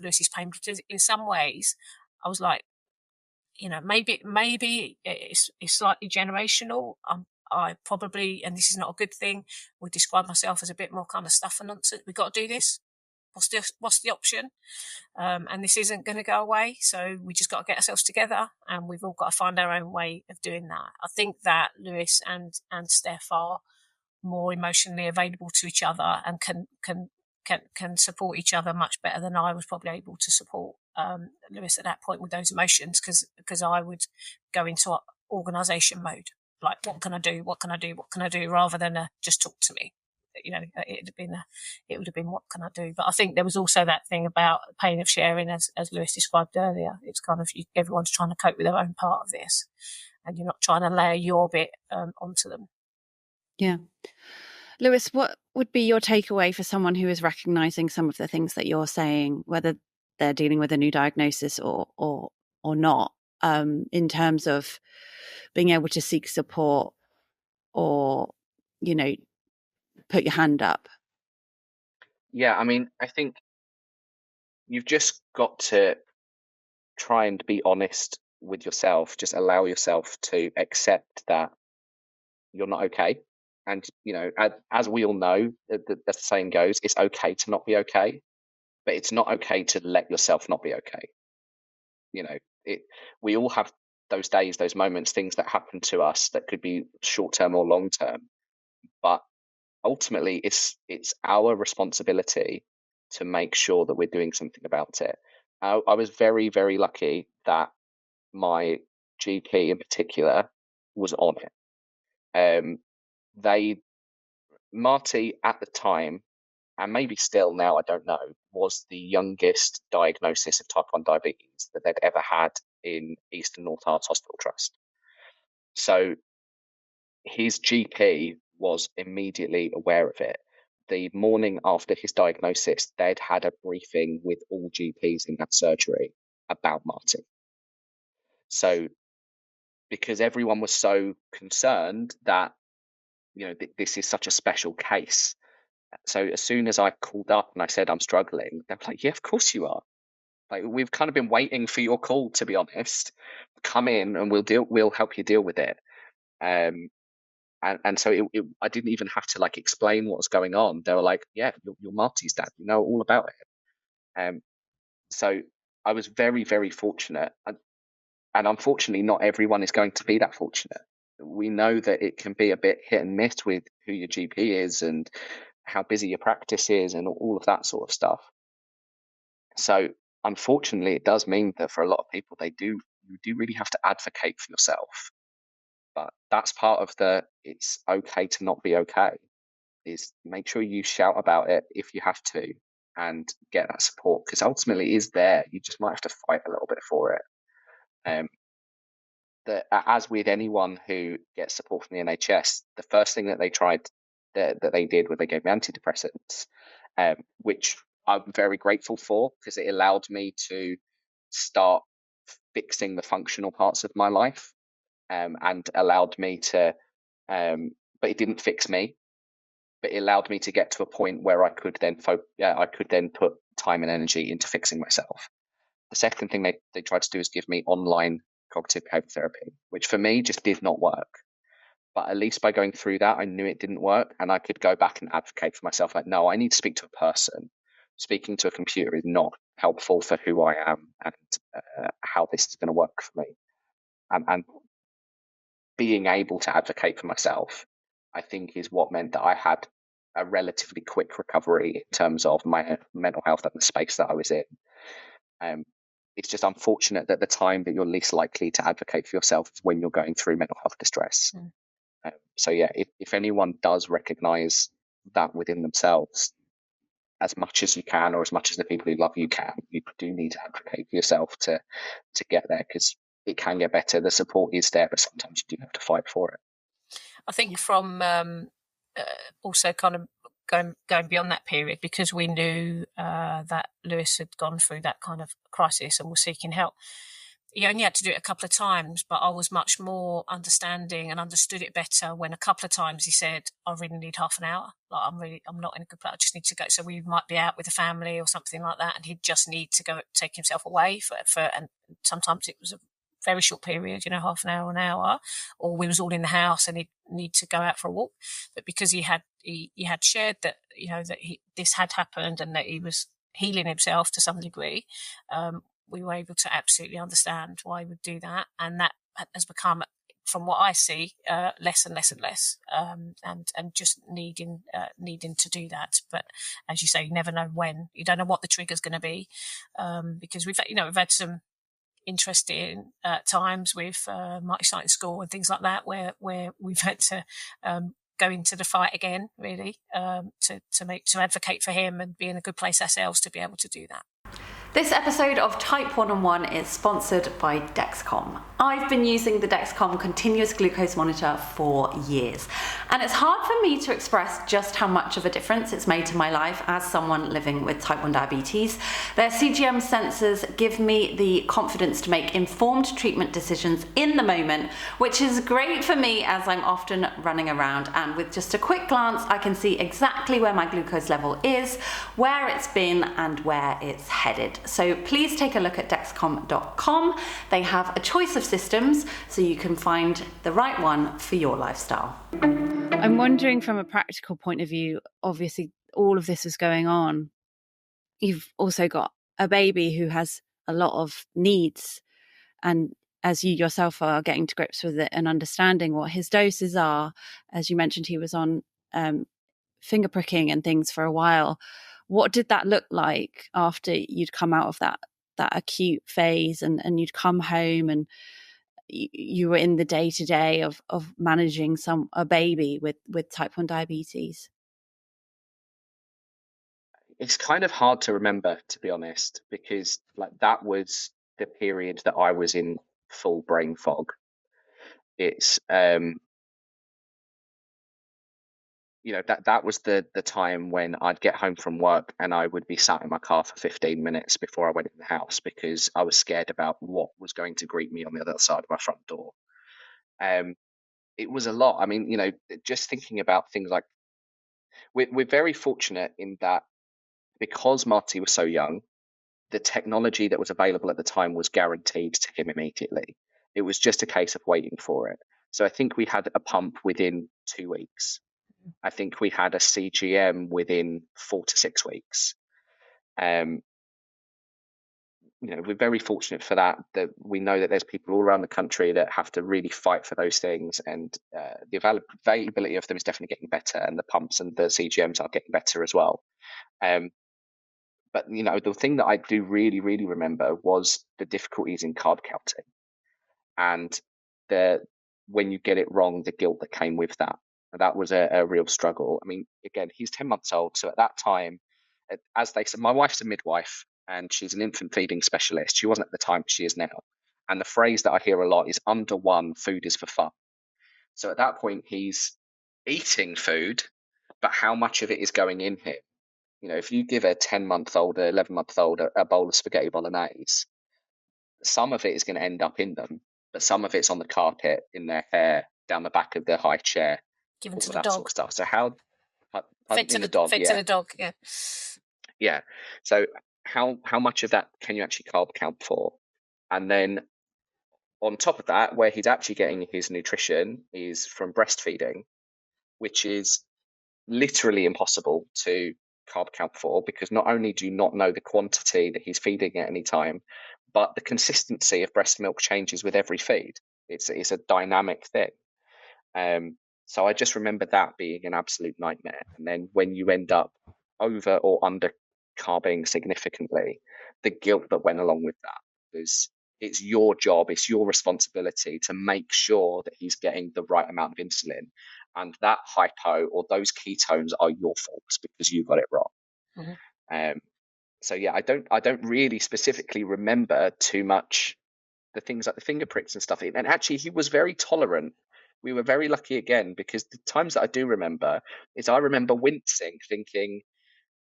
Lucy's pain, because in some ways I was like, maybe it's slightly generational. I probably, and this is not a good thing, would describe myself as a bit more kind of stuff and nonsense. We've got to do this. What's the option? And this isn't going to go away. So we just got to get ourselves together, and we've all got to find our own way of doing that. I think that Lewis and Steph are more emotionally available to each other and can support each other much better than I was probably able to support Lewis at that point with those emotions, because I would go into organisation mode, like what can I do, rather than just talk to me. It would have been what can I do. But I think there was also that thing about the pain of sharing, as Lewis described earlier. It's kind of everyone's trying to cope with their own part of this, and you're not trying to layer your bit onto them. Yeah. Lewis, what would be your takeaway for someone who is recognizing some of the things that you're saying, whether they're dealing with a new diagnosis or not, in terms of being able to seek support or, put your hand up? Yeah, I mean, I think you've just got to try and be honest with yourself. Just allow yourself to accept that you're not okay. And, as we all know, the saying goes, it's okay to not be okay, but it's not okay to let yourself not be okay. We all have those days, those moments, things that happen to us that could be short-term or long-term. But ultimately, it's our responsibility to make sure that we're doing something about it. I was very, very lucky that my GP in particular was on it. Marty at the time, and maybe still now, I don't know, was the youngest diagnosis of type 1 diabetes that they'd ever had in Eastern North Arts Hospital Trust. So his GP was immediately aware of it. The morning after his diagnosis, they'd had a briefing with all GPs in that surgery about Marty. So because everyone was so concerned that, this is such a special case. So as soon as I called up and I said I'm struggling, they're like, yeah, of course you are. Like, we've kind of been waiting for your call, to be honest. Come in and we'll help you deal with it. And so I didn't even have to explain what was going on. They were like, yeah, you're Marty's dad. You know all about it. So I was very, very fortunate. And unfortunately, not everyone is going to be that fortunate. We know that it can be a bit hit and miss with who your GP is and how busy your practice is and all of that sort of stuff. So unfortunately, it does mean that for a lot of people, you do really have to advocate for yourself. But that's part of it's okay to not be okay, is make sure you shout about it if you have to and get that support, because ultimately it is there. You just might have to fight a little bit for it. As with anyone who gets support from the NHS, the first thing that they tried that they did was they gave me antidepressants, which I'm very grateful for, because it allowed me to start fixing the functional parts of my life, and allowed me to, but it didn't fix me. but it allowed me to get to a point where I could then put time and energy into fixing myself. The second thing they tried to do is give me online cognitive behavior therapy, which for me just did not work. But at least by going through that, I knew it didn't work, and I could go back and advocate for myself. Like, no, I need to speak to a person. Speaking to a computer is not helpful for who I am and how this is going to work for me. And being able to advocate for myself, I think, is what meant that I had a relatively quick recovery in terms of my mental health and the space that I was in. It's just unfortunate that the time that you're least likely to advocate for yourself is when you're going through mental health distress. So yeah, if anyone does recognize that within themselves, as much as you can, or as much as the people who love you can, you do need to advocate for yourself to get there, because it can get better. The support is there, but sometimes you do have to fight for it. I think from also kind of going beyond that period, because we knew that Lewis had gone through that kind of crisis and was seeking help. He only had to do it a couple of times, but I was much more understanding and understood it better when a couple of times he said, I really need half an hour. Like, I'm not in a good place. I just need to go. So we might be out with a family or something like that, and he'd just need to go take himself away and sometimes it was a very short period, half an hour, or we was all in the house and he'd need to go out for a walk. But because he had shared that, this had happened and that he was healing himself to some degree, we were able to absolutely understand why he would do that. And that has become, from what I see, less and less and less, and just needing to do that. But as you say, you never know when. You don't know what the trigger's going to be, because we've had some interesting times with Marty starting school and things like that, where we've had to go into the fight again, really, to advocate for him and be in a good place ourselves to be able to do that. This episode of Type 1 is sponsored by Dexcom. I've been using the Dexcom continuous glucose monitor for years, and it's hard for me to express just how much of a difference it's made to my life as someone living with type 1 diabetes. Their CGM sensors give me the confidence to make informed treatment decisions in the moment, which is great for me as I'm often running around, and with just a quick glance I can see exactly where my glucose level is, where it's been, and where it's headed. So please take a look at Dexcom.com. They have a choice of systems, so you can find the right one for your lifestyle. I'm wondering, from a practical point of view, obviously all of this is going on. You've also got a baby who has a lot of needs, and as you yourself are getting to grips with it and understanding what his doses are, as you mentioned, he was on finger pricking and things for a while. What did that look like after you'd come out of that acute phase and you'd come home and you were in the day-to-day of managing a baby with type 1 diabetes? It's kind of hard to remember, to be honest, because that was the period that I was in full brain fog. It's that was the time when I'd get home from work and I would be sat in my car for 15 minutes before I went in the house, because I was scared about what was going to greet me on the other side of my front door. It was a lot. I mean, just thinking about things like, we're very fortunate in that, because Marty was so young, the technology that was available at the time was guaranteed to him immediately. It was just a case of waiting for it. So I think we had a pump within 2 weeks. I think we had a CGM within 4 to 6 weeks. We're very fortunate for that we know that there's people all around the country that have to really fight for those things, and the availability of them is definitely getting better, and the pumps and the CGMs are getting better as well. But the thing that I do really, really remember was the difficulties in card counting, and when you get it wrong, the guilt that came with that. That was a real struggle. I mean, again, he's 10 months old. So at that time, as they said, my wife's a midwife and she's an infant feeding specialist. She wasn't at the time, but she is now. And the phrase that I hear a lot is, under one, food is for fun. So at that point, he's eating food, but how much of it is going in him? If you give a 10-month-old, 11-month-old a bowl of spaghetti bolognese, some of it is going to end up in them, but some of it's on the carpet, in their hair, down the back of their high chair, Given to all the that dog. sort of stuff. So how Pardon me, the dog, fit yeah. to the dog, yeah. Yeah. So how much of that can you actually carb count for? And then on top of that, where he's actually getting his nutrition is from breastfeeding, which is literally impossible to carb count for, because not only do you not know the quantity that he's feeding at any time, but the consistency of breast milk changes with every feed. It's a dynamic thing. So I just remember that being an absolute nightmare. And then when you end up over or under carbing significantly, the guilt that went along with that, because it's your job, it's your responsibility to make sure that he's getting the right amount of insulin. And that hypo or those ketones are your fault because you got it wrong. Mm-hmm. So yeah, I don't really specifically remember too much the things like the finger pricks and stuff. And actually, he was very tolerant. We were very lucky again, because the times that I do remember is I remember wincing, thinking,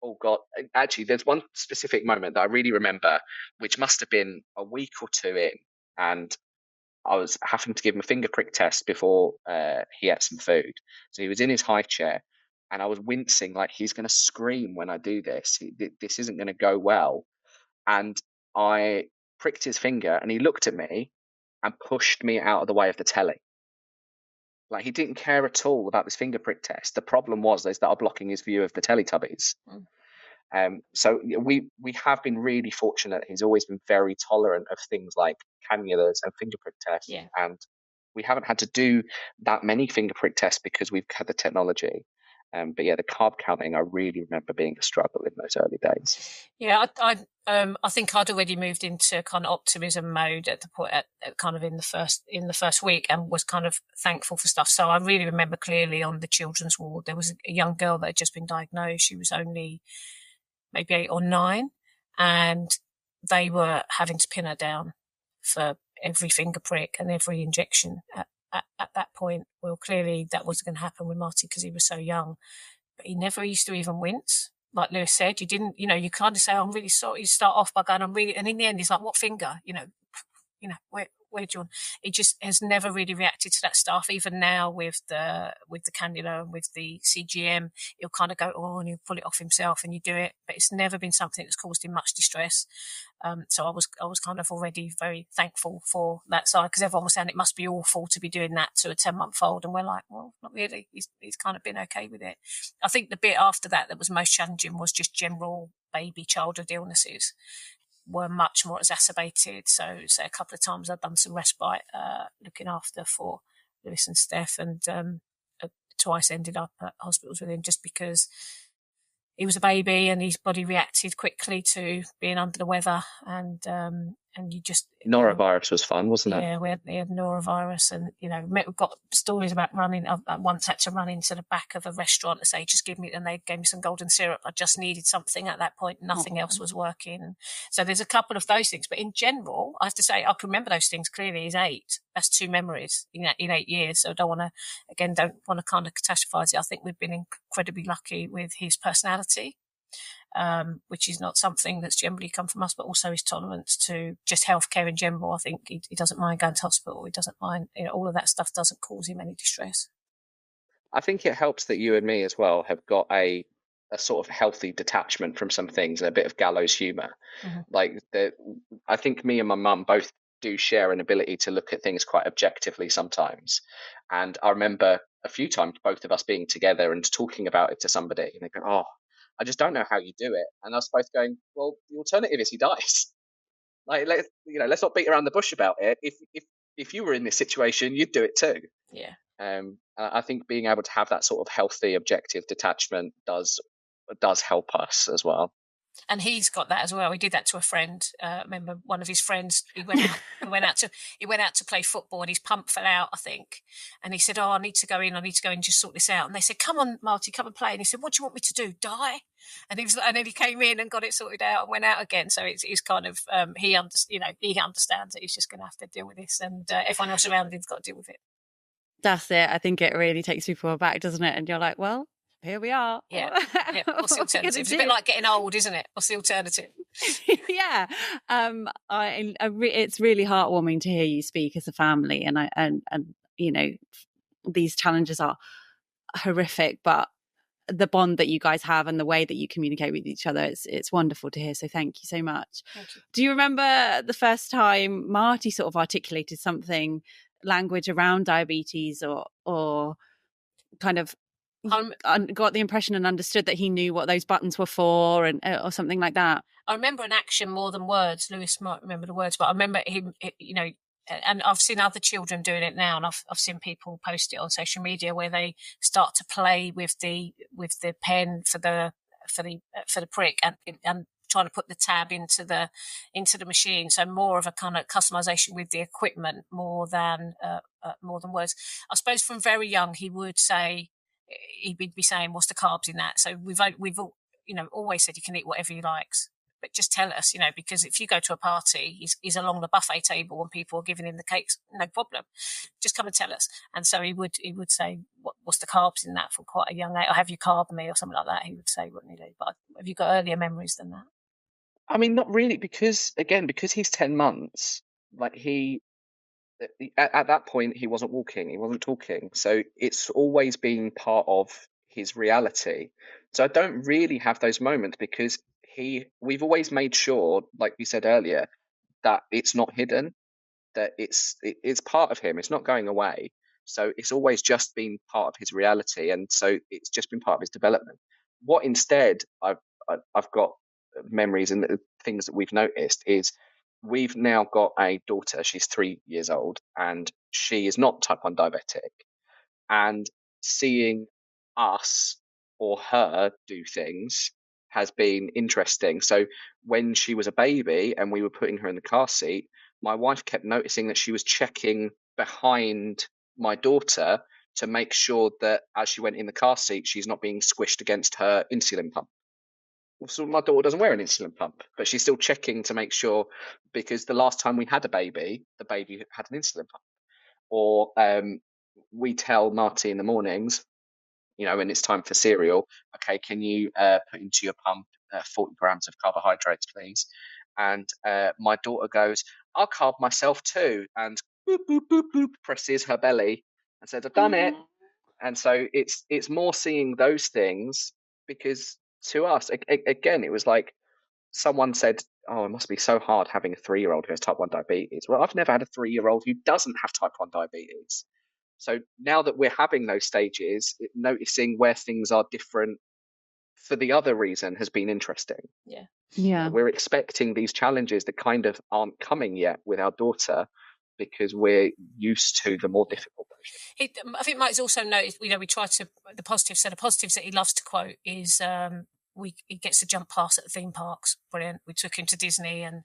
oh God. Actually, there's one specific moment that I really remember, which must have been a week or two in, and I was having to give him a finger prick test before he ate some food. So he was in his high chair, and I was wincing like he's going to scream when I do this. This isn't going to go well. And I pricked his finger, and he looked at me and pushed me out of the way of the telly. Like, he didn't care at all about this finger prick test. The problem was they started blocking his view of the Teletubbies. So we have been really fortunate. He's always been very tolerant of things like cannulas and finger prick tests. Yeah. And we haven't had to do that many finger prick tests because we've had the technology. But yeah, the carb counting, I really remember being a struggle in those early days. Yeah, I think I'd already moved into kind of optimism mode at the point, at kind of in the first week, and was kind of thankful for stuff. So I really remember clearly on the children's ward, there was a young girl that had just been diagnosed. She was only maybe 8 or 9, and they were having to pin her down for every finger prick and every injection at that point. Well, clearly that wasn't going to happen with Marty because he was so young, but he never used to even wince. Like Lewis said, you didn't, you kind of say, oh, I'm really sorry. You start off by going, I'm really, and in the end, he's like, what finger? Where do you want? He just has never really reacted to that stuff. Even now with the cannula and with the CGM, he'll kind of go, oh, and he'll pull it off himself, and you do it. But it's never been something that's caused him much distress. So I was kind of already very thankful for that side, because everyone was saying it must be awful to be doing that to a 10-month-old, and we're like, well, not really. He's kind of been okay with it. I think the bit after that was most challenging was just general baby childhood illnesses were much more exacerbated. So a couple of times I've done some respite looking after for Lewis and Steph, and twice ended up at hospitals with him just because he was a baby and his body reacted quickly to being under the weather, and you just... Norovirus was fun, wasn't it? Yeah, we had norovirus, and, we've got stories about running. I once had to run into the back of a restaurant and say, just give me, and they gave me some golden syrup. I just needed something at that point. Nothing else was working. So there's a couple of those things. But in general, I have to say, I can remember those things clearly. He's 8. That's 2 memories in 8 years. So I don't want to kind of catastrophize it. I think we've been incredibly lucky with his personality. Which is not something that's generally come from us, but also his tolerance to just healthcare in general. I think he doesn't mind going to hospital. He doesn't mind, all of that stuff doesn't cause him any distress. I think it helps that you and me as well have got a sort of healthy detachment from some things and a bit of gallows humor. Mm-hmm. I think me and my mum both do share an ability to look at things quite objectively sometimes. And I remember a few times both of us being together and talking about it to somebody, and they go, oh, I just don't know how you do it. And us both going, well, the alternative is he dies. Like, let's not beat around the bush about it. If you were in this situation, you'd do it too. Yeah. I think being able to have that sort of healthy, objective detachment does help us as well. And he's got that as well. He did that to a friend. Remember, one of his friends, he went out to play football, and his pump fell out, I think. And he said, oh, I need to go in and just sort this out. And they said, come on, Marty, come and play. And he said, what do you want me to do? Die? And then he came in and got it sorted out and went out again. So it's kind of, he understands that he's just going to have to deal with this, and everyone else around him's got to deal with it. That's it. I think it really takes people aback, doesn't it? And you're like, well, here we are. Yeah. What's the alternative? It's a bit like getting old, isn't it? What's the alternative? Yeah. It's really heartwarming to hear you speak as a family, and these challenges are horrific, but the bond that you guys have and the way that you communicate with each other. It's wonderful to hear. So thank you so much. Thank you. Do you remember the first time Marty sort of articulated something, language around diabetes, or kind of got the impression and understood that he knew what those buttons were for, and or something like that? I remember an action more than words. Lewis might remember the words, but I remember him, you know, and I've seen other children doing it now, and I've seen people post it on social media where they start to play with the pen for the prick and trying to put the tab into the machine. So more of a kind of customization with the equipment more than words. I suppose from very young he'd be saying, "What's the carbs in that?" So we've all, you know, always said you can eat whatever you likes, but just tell us, you know, because if you go to a party, he's along the buffet table and people are giving him the cakes, no problem. Just come and tell us. And so he would say, what's the carbs in that from quite a young age? Or have you carved me or something like that? He would say, wouldn't he? But have you got earlier memories than that? I mean, not really, because he's 10 months, like at that point he wasn't walking, he wasn't talking, so it's always been part of his reality. So I don't really have those moments because we've always made sure, like you said earlier, that it's not hidden, that it's part of him, it's not going away. So it's always just been part of his reality, and so it's just been part of his development. What instead I've got memories and the things that we've noticed is we've now got a daughter, she's 3 years old, and she is not type 1 diabetic, and seeing us or her do things has been interesting. So when she was a baby and we were putting her in the car seat, my wife kept noticing that she was checking behind my daughter to make sure that as she went in the car seat, she's not being squished against her insulin pump. So my daughter doesn't wear an insulin pump, but she's still checking to make sure, because the last time we had a baby, the baby had an insulin pump. Or we tell Marty in the mornings, you know, when it's time for cereal, okay, can you put into your pump 40 grams of carbohydrates, please? And my daughter goes, I'll carb myself too, and boop, boop, boop, boop, presses her belly and says, I've done it. And so it's more seeing those things, because to us, again, it was like someone said, oh, it must be so hard having a 3-year-old who has type 1 diabetes. Well, I've never had a 3-year-old who doesn't have type 1 diabetes. So now that we're having those stages, noticing where things are different for the other reason has been interesting. Yeah. Yeah. We're expecting these challenges that kind of aren't coming yet with our daughter because we're used to the more difficult version. I think Mike's also noticed, you know, we try to, the positives. So the positives that he loves to quote is, he gets to jump past at the theme parks. Brilliant. We took him to Disney, and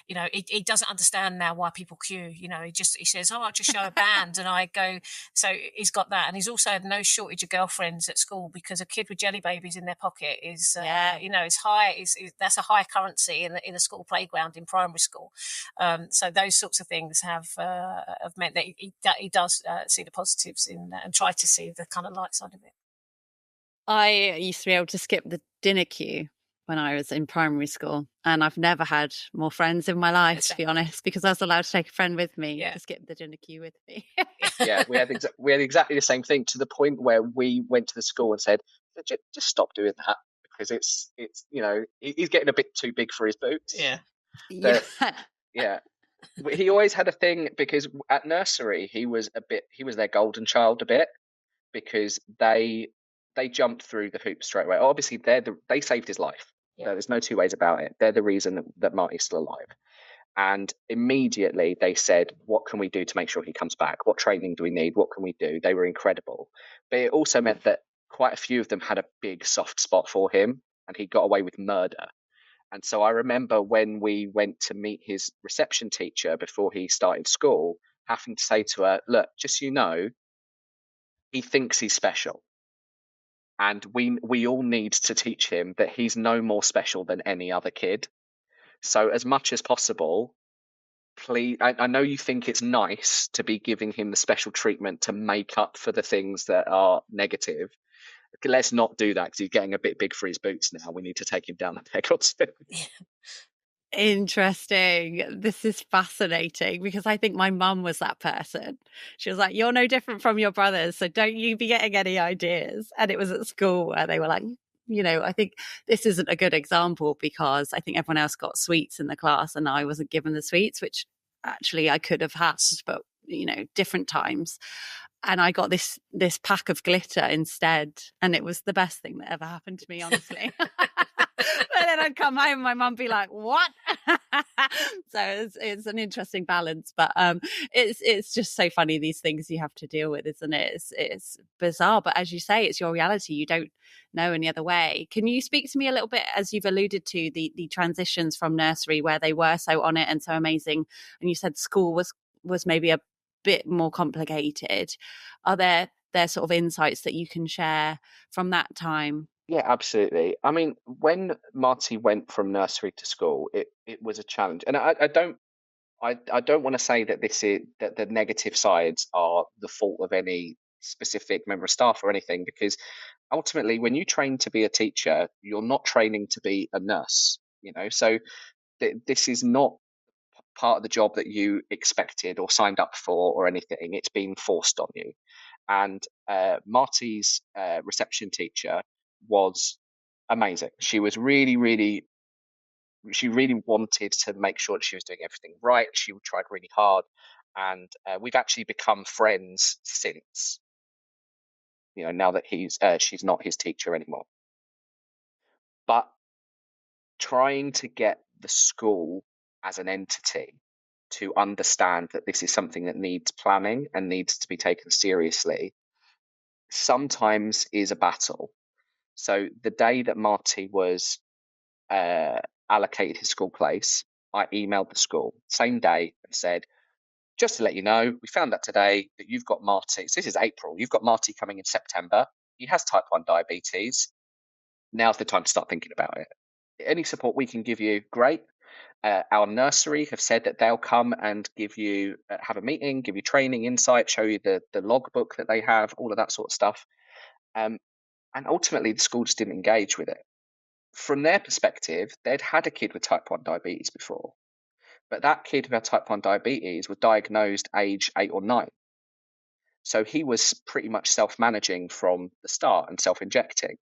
you know he doesn't understand now why people queue. You know, he says, "Oh, I'll just show a band," and I go. So he's got that, and he's also had no shortage of girlfriends at school, because a kid with jelly babies in their pocket is, you know, is high. That's a high currency in a school playground in primary school. So those sorts of things have meant that he does see the positives in and try to see the kind of light side of it. I used to be able to skip the dinner queue when I was in primary school, and I've never had more friends in my life, to be honest, because I was allowed to take a friend with me to skip the dinner queue with me. Yeah, we had exactly the same thing, to the point where we went to the school and said, just stop doing that, because it's you know, he's getting a bit too big for his boots. Yeah. He always had a thing, because at nursery he was their golden child a bit, because they jumped through the hoops straight away. Obviously, they saved his life. Yeah. There's no two ways about it. They're the reason that Marty's still alive. And immediately they said, what can we do to make sure he comes back? What training do we need? What can we do? They were incredible. But it also meant that quite a few of them had a big soft spot for him, and he got away with murder. And so I remember when we went to meet his reception teacher before he started school, having to say to her, look, just so you know, he thinks he's special. And we all need to teach him that he's no more special than any other kid. So as much as possible, please, I know you think it's nice to be giving him the special treatment to make up for the things that are negative. Let's not do that, because he's getting a bit big for his boots now. We need to take him down a peg or two. Interesting. This is fascinating because I think my mum was that person. She was like, "You're no different from your brothers, so don't you be getting any ideas." And it was at school where they were like, I think this isn't a good example because I think everyone else got sweets in the class and I wasn't given the sweets, which actually I could have had, but different times. And I got this pack of glitter instead, and it was the best thing that ever happened to me, honestly. But then I'd come home and my mum be like, "What?" So it's an interesting balance, but it's just so funny, these things you have to deal with, isn't it? It's bizarre, but as you say, it's your reality. You don't know any other way. Can you speak to me a little bit, as you've alluded to, the transitions from nursery where they were so on it and so amazing, and you said school was maybe a bit more complicated. Are there sort of insights that you can share from that time? Yeah, absolutely. I mean, when Marty went from nursery to school, it was a challenge, and I don't want to say that that the negative sides are the fault of any specific member of staff or anything, because ultimately, when you train to be a teacher, you're not training to be a nurse. So this is not part of the job that you expected or signed up for or anything. It's been forced on you. And Marty's reception teacher was amazing. She was she really wanted to make sure that she was doing everything right. She tried really hard, and we've actually become friends since. Now that she's not his teacher anymore. But trying to get the school as an entity to understand that this is something that needs planning and needs to be taken seriously sometimes is a battle. So the day that Marty was allocated his school place, I emailed the school same day and said, just to let you know, we found out today that you've got Marty. So this is April. You've got Marty coming in September. He has type 1 diabetes. Now's the time to start thinking about it. Any support we can give you, great. Our nursery have said that they'll come and give you, have a meeting, give you training, insight, show you the logbook that they have, all of that sort of stuff. And ultimately, the school just didn't engage with it. From their perspective, they'd had a kid with type 1 diabetes before, but that kid who had type 1 diabetes was diagnosed age 8 or 9. So he was pretty much self-managing from the start and self-injecting.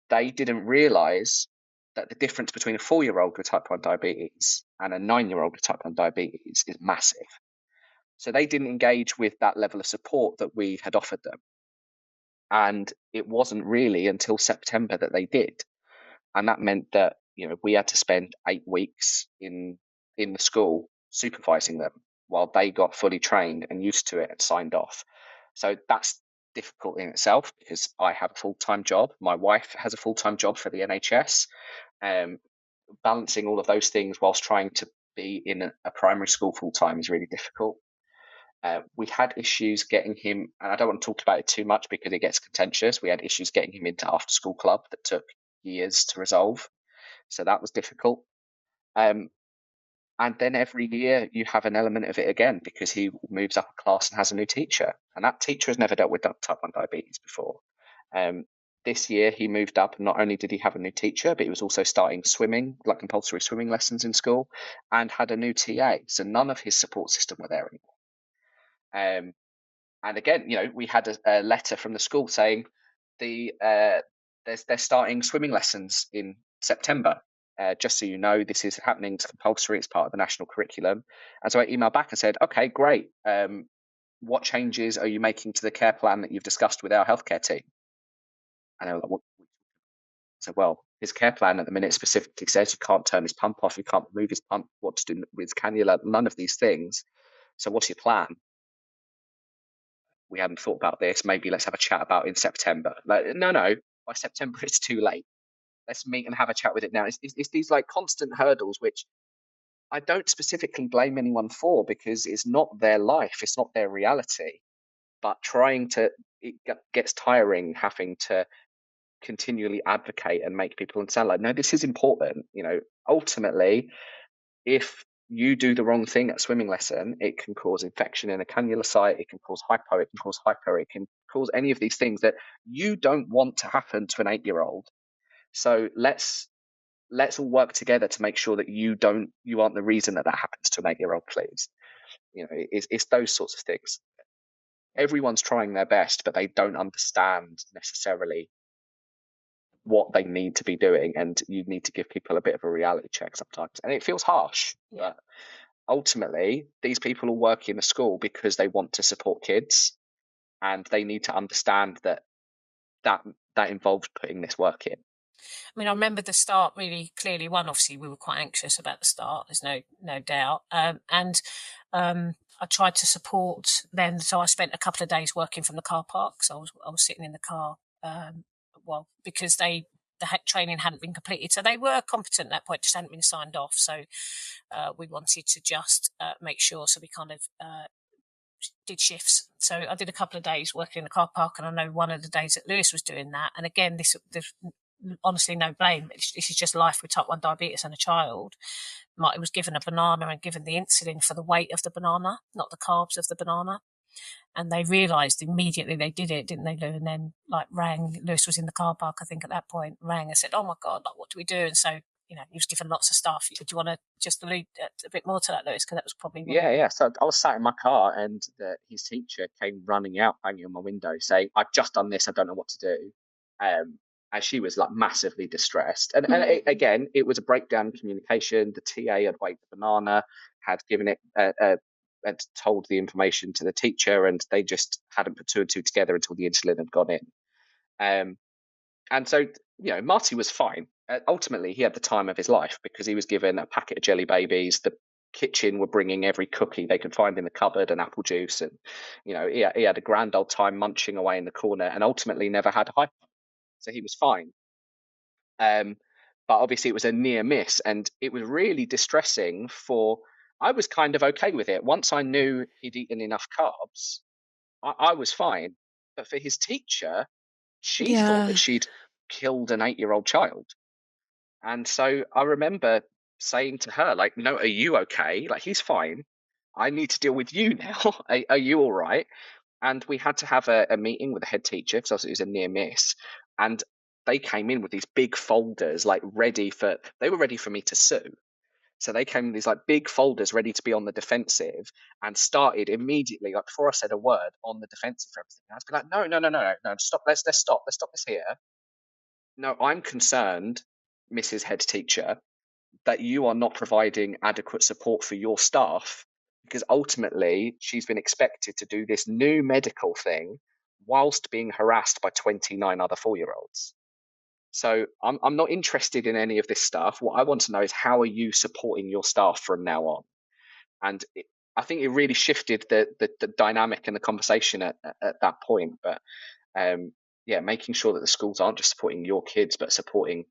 They didn't realize that the difference between a 4-year-old with type 1 diabetes and a 9-year-old with type 1 diabetes is massive. So they didn't engage with that level of support that we had offered them. And it wasn't really until September that they did. And that meant that, we had to spend 8 weeks in the school supervising them while they got fully trained and used to it and signed off. So that's difficult in itself because I have a full-time job. My wife has a full-time job for the NHS. Balancing all of those things whilst trying to be in a primary school full-time is really difficult. We had issues getting him, and I don't want to talk about it too much because it gets contentious. We had issues getting him into after-school club that took years to resolve. So that was difficult. And then every year you have an element of it again because he moves up a class and has a new teacher. And that teacher has never dealt with type 1 diabetes before. This year he moved up, and not only did he have a new teacher, but he was also starting swimming, like compulsory swimming lessons in school, and had a new TA. So none of his support system were there anymore. And again, we had a letter from the school saying they're starting swimming lessons in September. Just so you know, this is happening. It's compulsory. It's part of the national curriculum. And so I emailed back and said, okay, great. What changes are you making to the care plan that you've discussed with our healthcare team? And they were like, what? So, well, his care plan at the minute specifically says you can't turn his pump off, you can't remove his pump, what to do with his cannula, none of these things. So what's your plan? We hadn't thought about this. Maybe let's have a chat about it in September. Like, no, by September it's too late. Let's meet and have a chat with it now. It's these like constant hurdles, which I don't specifically blame anyone for because it's not their life, it's not their reality. But it gets tiring having to continually advocate and make people understand, like, no, this is important. Ultimately, if you do the wrong thing at swimming lesson, it can cause infection in a cannula site, it can cause hypo, it can cause hyper, it can cause any of these things that you don't want to happen to an 8-year-old. So let's let's all work together to make sure that you aren't the reason that happens to an 8-year-old, please. It's those sorts of things. Everyone's trying their best, but they don't understand necessarily what they need to be doing, and you need to give people a bit of a reality check sometimes, and it feels harsh. But ultimately, these people all work in a school because they want to support kids, and they need to understand that involves putting this work in. I mean, I remember the start really clearly. One, obviously, we were quite anxious about the start. There's no doubt. And I tried to support them. So I spent a couple of days working from the car park. So I was sitting in the car, because the training hadn't been completed. So they were competent at that point, just hadn't been signed off. So we wanted to just make sure. So we kind of did shifts. So I did a couple of days working in the car park, and I know one of the days that Lewis was doing that. And again, this honestly, no blame. This is just life with type 1 diabetes and a child. Marty was given a banana and given the insulin for the weight of the banana, not the carbs of the banana. And they realised immediately they did it, didn't they, Lou? And then rang. Lewis was in the car park, I think, at that point. Rang and said, "Oh my God, what do we do?" And so, he was given lots of stuff. Do you want to just allude a bit more to that, Lewis? Because that was probably yeah. So I was sat in my car, and his teacher came running out, banging on my window, saying, "I've just done this. I don't know what to do." And she was massively distressed. And again, it was a breakdown in communication. The TA had weighed the banana, had given it, had told the information to the teacher, and they just hadn't put two and two together until the insulin had gone in. And so, Marty was fine. Ultimately, he had the time of his life because he was given a packet of Jelly Babies. The kitchen were bringing every cookie they could find in the cupboard and apple juice. And, he had a grand old time munching away in the corner, and ultimately never had a hypo. So he was fine. But obviously it was a near miss, and it was really distressing. I was kind of okay with it. Once I knew he'd eaten enough carbs, I was fine. But for his teacher, she thought that she'd killed an 8-year-old child. And so I remember saying to her, "No, are you okay? He's fine. I need to deal with you now. Are you all right?" And we had to have a meeting with the head teacher because it was a near miss. And they came in with these big folders, they were ready for me to sue. So they came with these big folders ready to be on the defensive, and started immediately, before I said a word, on the defensive for everything. I was no, stop, let's stop this here. No, I'm concerned, Mrs. Head Teacher, that you are not providing adequate support for your staff, because ultimately she's been expected to do this new medical thing whilst being harassed by 29 other 4-year-olds. So I'm not interested in any of this stuff. What I want to know is, how are you supporting your staff from now on? And I think it really shifted the dynamic and the conversation at that point. But making sure that the schools aren't just supporting your kids, but supporting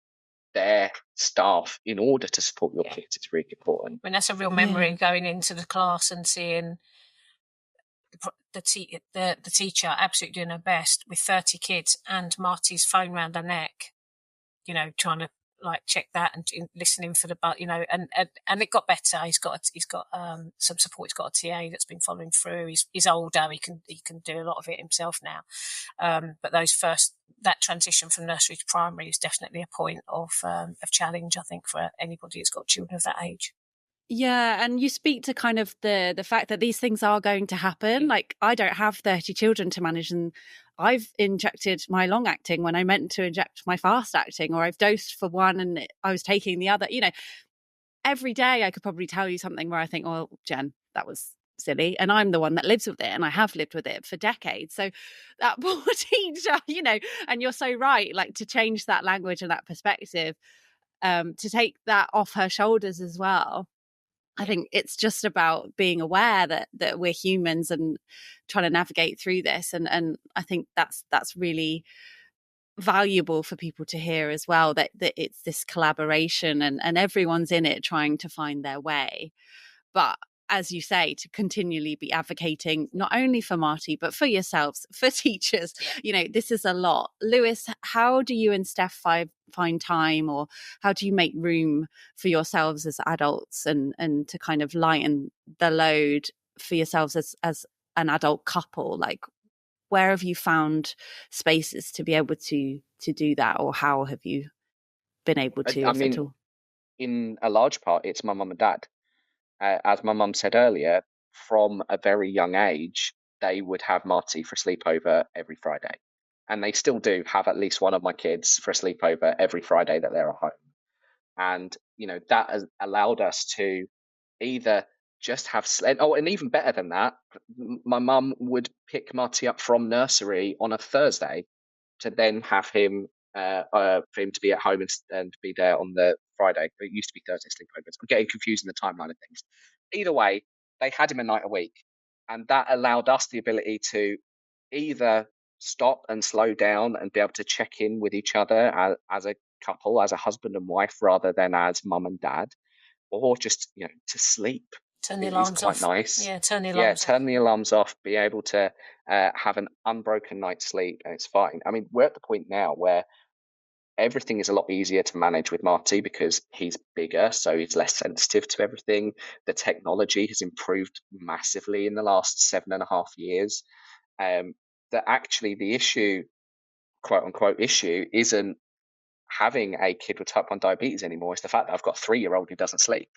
their staff in order to support your kids, it's really important. I mean, that's a real memory, going into the class and seeing the teacher absolutely doing her best with 30 kids and Marty's phone round her neck, trying to check that and listening for the and it got better. He's got some support. He's got a TA that's been following through. He's older. He can do a lot of it himself now. But that transition from nursery to primary is definitely a point of challenge, I think, for anybody that's got children of that age. Yeah, and you speak to kind of the fact that these things are going to happen. I don't have 30 children to manage, and I've injected my long acting when I meant to inject my fast acting, or I've dosed for one and I was taking the other. Every day I could probably tell you something where I think, "Well, Jen, that was silly," and I'm the one that lives with it, and I have lived with it for decades. So that poor teacher, and you're so right, to change that language and that perspective, to take that off her shoulders as well. I think it's just about being aware that we're humans and trying to navigate through this. And I think that's really valuable for people to hear as well, that it's this collaboration and everyone's in it trying to find their way. But as you say, to continually be advocating not only for Marty, but for yourselves, for teachers, this is a lot. Lewis, how do you and Steph find time, or how do you make room for yourselves as adults and to kind of lighten the load for yourselves as an adult couple? Where have you found spaces to be able to do that, or how have you been able to? I mean, in a large part, it's my mum and dad. As my mum said earlier, from a very young age, they would have Marty for a sleepover every Friday. And they still do have at least one of my kids for a sleepover every Friday that they're at home. And, that has allowed us to either just have, and even better than that, my mum would pick Marty up from nursery on a Thursday to then have him for him to be at home and be there on the Friday. It used to be Thursday sleepovers. I'm getting confused in the timeline of things. Either way, they had him a night a week, and that allowed us the ability to either stop and slow down and be able to check in with each other as a couple, as a husband and wife, rather than as mum and dad, or just to sleep. Turn the Is alarms quite off. nice. Yeah, turn the alarms off. Turn the alarms off, be able to have an unbroken night's sleep, and it's fine. I mean, we're at the point now where everything is a lot easier to manage with Marty because he's bigger, so he's less sensitive to everything. The technology has improved massively in the last 7.5 years. That actually the issue, quote unquote, issue isn't having a kid with type 1 diabetes anymore. It's the fact that I've got a 3-year-old who doesn't sleep.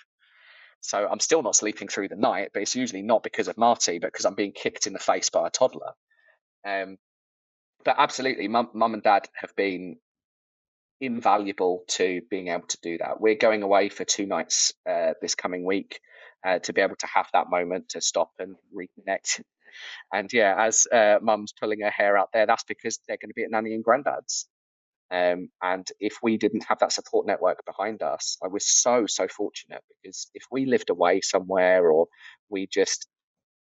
So I'm still not sleeping through the night, but it's usually not because of Marty, but because I'm being kicked in the face by a toddler. But absolutely, mum and dad have been invaluable to being able to do that. We're going away for 2 nights this coming week to be able to have that moment to stop and reconnect. And yeah, as mum's pulling her hair out there, that's because they're going to be at nanny and granddad's. And if we didn't have that support network behind us, I was so fortunate, because if we lived away somewhere, or we just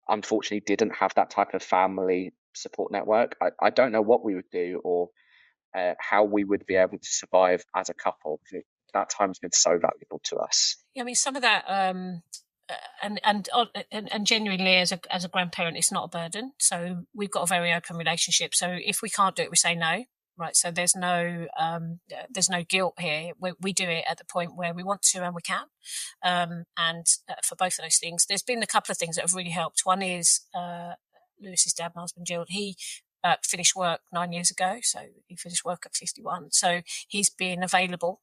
unfortunately didn't have that type of family support network, I don't know what we would do, or how we would be able to survive as a couple. That time's been so valuable to us. Yeah, I mean, some of that, and genuinely, as a grandparent, it's not a burden. So we've got a very open relationship. So if we can't do it, we say no. Right. So there's no guilt here. We do it at the point where we want to and we can. And for both of those things, there's been a couple of things that have really helped. One is Lewis's dad, my husband Jill. He finished work 9 years ago, so he finished work at 51. So he's been available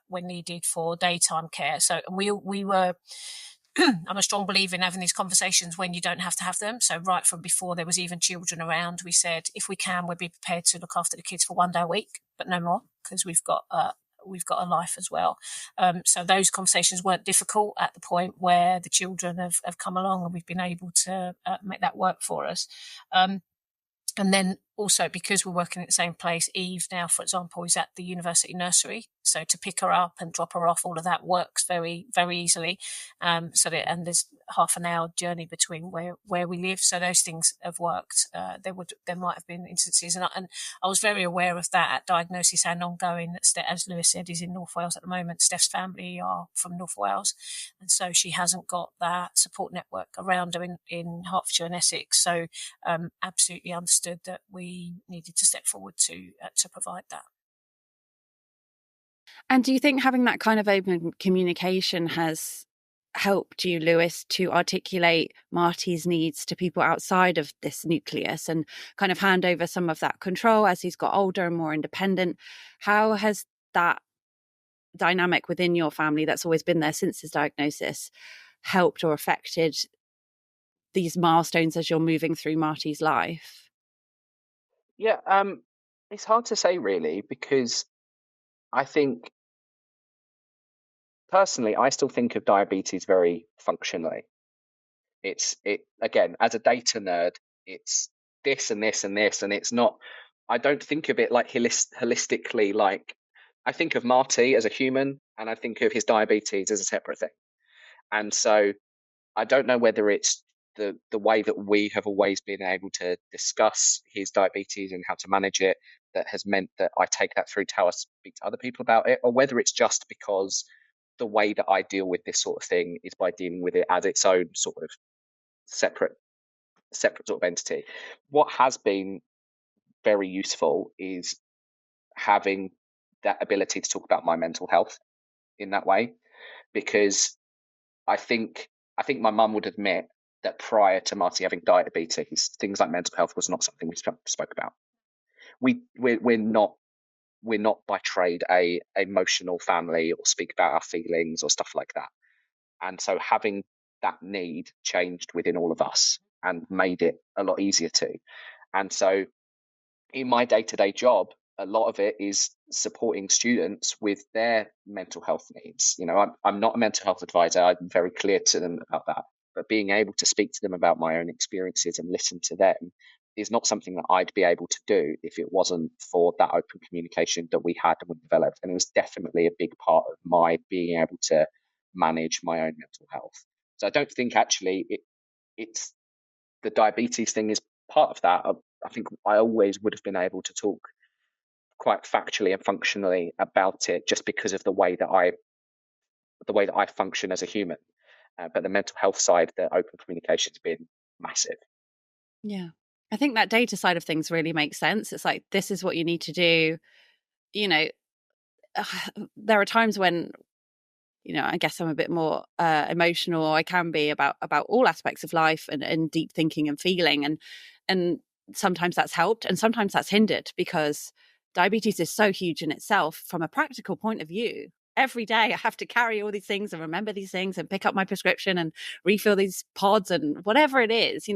when needed for daytime care. So we were. I'm a strong believer in having these conversations when you don't have to have them. So right from before there was even children around, we said, if we can, we'll be prepared to look after the kids for 1 day a week, but no more, because we've got a life as well. So those conversations weren't difficult at the point where the children have come along, and we've been able to make that work for us. And then also, because we're working at the same place, Eve now, for example, is at the university nursery. So to pick her up and drop her off, all of that works very, very easily. And there's half an hour journey between where we live. So those things have worked. There might have been instances, and I was very aware of that at diagnosis and ongoing. As Lewis said, is in North Wales at the moment. Steph's family are from North Wales, and so she hasn't got that support network around her in Hertfordshire and Essex. So absolutely understood that we needed to step forward to provide that. And do you think having that kind of open communication has helped you, Lewis, to articulate Marty's needs to people outside of this nucleus and kind of hand over some of that control as he's got older and more independent? How has that dynamic within your family that's always been there since his diagnosis helped or affected these milestones as you're moving through Marty's life? Yeah, it's hard to say really, because I think personally, I still think of diabetes very functionally. Again, as a data nerd, it's this and this and this, and it's not. I don't think of it like holistically. Like, I think of Marty as a human, and I think of his diabetes as a separate thing. And so I don't know whether it's the way that we have always been able to discuss his diabetes and how to manage it that has meant that I take that through to how I speak to other people about it, or whether it's just because the way that I deal with this sort of thing is by dealing with it as its own sort of separate sort of entity. What has been very useful is having that ability to talk about my mental health in that way, because I think my mum would admit that prior to Marty having diabetes, things like mental health was not something we spoke about. We're not we're not by trade a emotional family or speak about our feelings or stuff like that. And so having that need changed within all of us and made it a lot easier to. And so in my day-to-day job, a lot of it is supporting students with their mental health needs. I'm not a mental health advisor. I'm very clear to them about that. But being able to speak to them about my own experiences and listen to them is not something that I'd be able to do if it wasn't for that open communication that we had and we developed. And it was definitely a big part of my being able to manage my own mental health. So I don't think actually it's the diabetes thing is part of that. I think I always would have been able to talk quite factually and functionally about it just because of the way that I function as a human. But the mental health side, the open communication has been massive. Yeah. I think that data side of things really makes sense. It's like, this is what you need to do. There are times when, I guess I'm a bit more emotional, or I can be about all aspects of life and deep thinking and feeling. And sometimes that's helped and sometimes that's hindered, because diabetes is so huge in itself from a practical point of view. Every day I have to carry all these things and remember these things and pick up my prescription and refill these pods and whatever it is,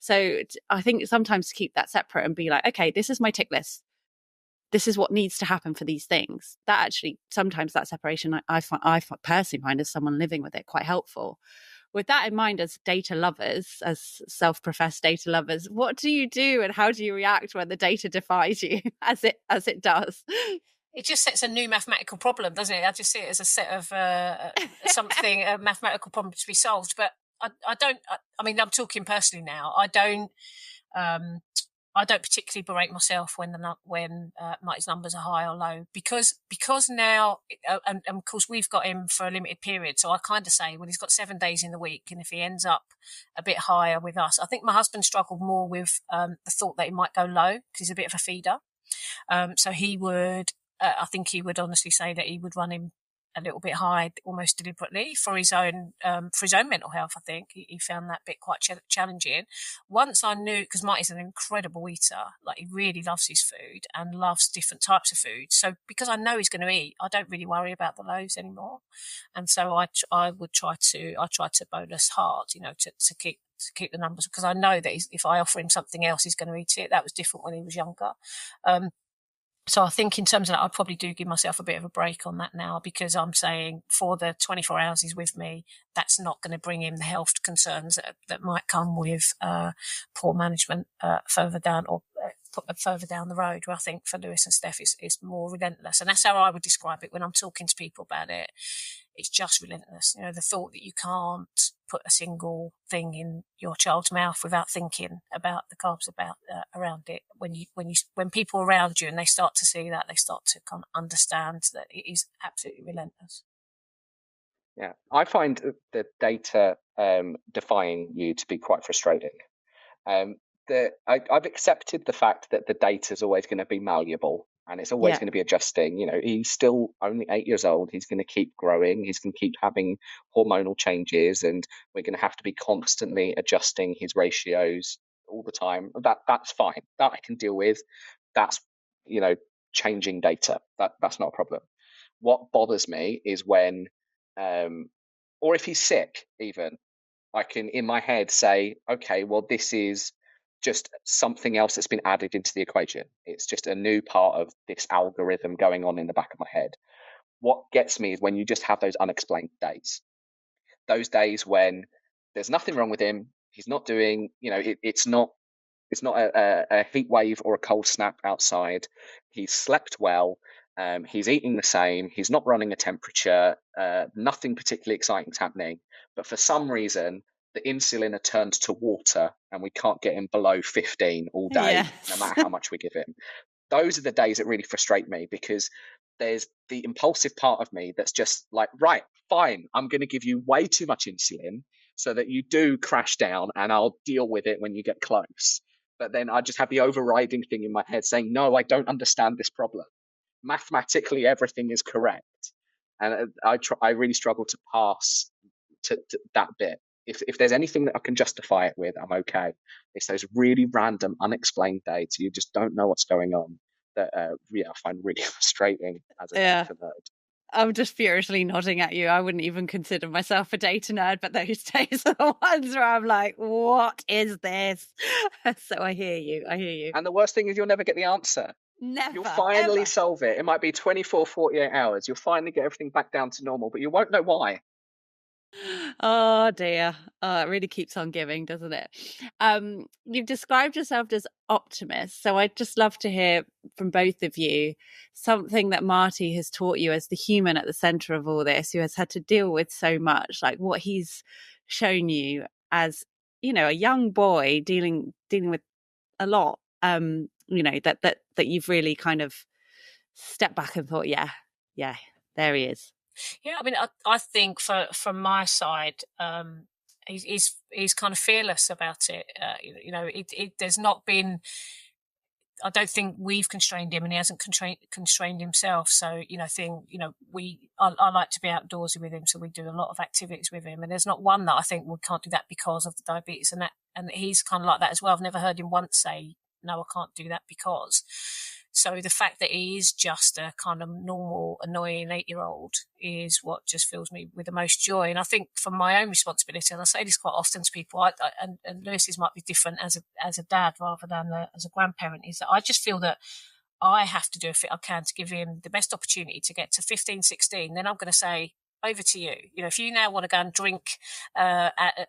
So I think sometimes to keep that separate and be like, okay, this is my tick list. This is what needs to happen for these things. That actually, sometimes that separation, I personally find, as someone living with it, quite helpful. With that in mind, as data lovers, as self-professed data lovers, what do you do and how do you react when the data defies you as it does? It just sets a new mathematical problem, doesn't it? I just see it as a set of something, a mathematical problem to be solved. But I don't. I mean, I'm talking personally now. I don't particularly berate myself when Marty's numbers are high or low, because now, and of course we've got him for a limited period. So I kind of say, well, he's got 7 days in the week, and if he ends up a bit higher with us, I think my husband struggled more with the thought that he might go low because he's a bit of a feeder. So he would, I think he would honestly say that he would run him a little bit high, almost deliberately, for his own mental health. I think he found that bit quite challenging. Once I knew, because Marty's an incredible eater, like he really loves his food and loves different types of food. So because I know he's going to eat, I don't really worry about the lows anymore. And so I try to bolus hard, to keep the numbers, because I know that if I offer him something else, he's going to eat it. That was different when he was younger. So I think in terms of that, I probably do give myself a bit of a break on that now, because I'm saying for the 24 hours he's with me, that's not going to bring him the health concerns that might come with poor management further down the road, where I think for Lewis and Steph is more relentless. And that's how I would describe it when I'm talking to people about it. It's just relentless. The thought that you can't put a single thing in your child's mouth without thinking about the carbs around it. When people around you and they start to see that, they start to kind of understand that it is absolutely relentless. Yeah, I find the data defying you to be quite frustrating. I've accepted the fact that the data is always going to be malleable and it's always going to be adjusting. He's still only 8 years old. He's going to keep growing. He's going to keep having hormonal changes, and we're going to have to be constantly adjusting his ratios all the time. That's fine. That I can deal with. That's changing data. That's not a problem. What bothers me is when, or if he's sick, even. I can, in my head, say, okay, well, this is just something else that's been added into the equation. It's just a new part of this algorithm going on in the back of my head. What gets me is when you just have those unexplained days. Those days when there's nothing wrong with him. He's not doing, it's not a heat wave or a cold snap outside. He's slept well. He's eating the same. He's not running a temperature. Nothing particularly exciting is happening. But for some reason, the insulin are turned to water and we can't get him below 15 all day, no matter how much we give him. Those are the days that really frustrate me, because there's the impulsive part of me that's just like, right, fine, I'm going to give you way too much insulin so that you do crash down, and I'll deal with it when you get close. But then I just have the overriding thing in my head saying, no, I don't understand this problem. Mathematically, everything is correct. And I really struggle to pass to that bit. If there's anything that I can justify it with, I'm okay. It's those really random, unexplained dates. You just don't know what's going on. that I find really frustrating as a Yeah. data nerd. I'm just furiously nodding at you. I wouldn't even consider myself a data nerd, but those days are the ones where I'm like, what is this? So I hear you. And the worst thing is you'll never get the answer. Never, You'll finally ever. solve it. It might be 24, 48 hours. You'll finally get everything back down to normal, but you won't know why. Oh dear. Oh, it really keeps on giving, doesn't it? You've described yourself as optimist. So I'd just love to hear from both of you something that Marty has taught you as the human at the center of all this, who has had to deal with so much, like what he's shown you as, a young boy dealing with a lot, that you've really kind of stepped back and thought, yeah, there he is. Yeah, I mean, I think from my side, he's kind of fearless about it. There's not been. I don't think we've constrained him, and he hasn't constrained himself. So, I like to be outdoorsy with him, so we do a lot of activities with him. And there's not one that I think we can't do that because of the diabetes, and he's kind of like that as well. I've never heard him once say, "No, I can't do that because." So the fact that he is just a kind of normal, annoying 8-year-old is what just fills me with the most joy. And I think from my own responsibility, and I say this quite often to people, and Lewis's might be different as a dad rather than as a grandparent, is that I just feel that I have to do everything I can to give him the best opportunity to get to 15, 16. Then I'm going to say, over to you. If you now want to go and drink damage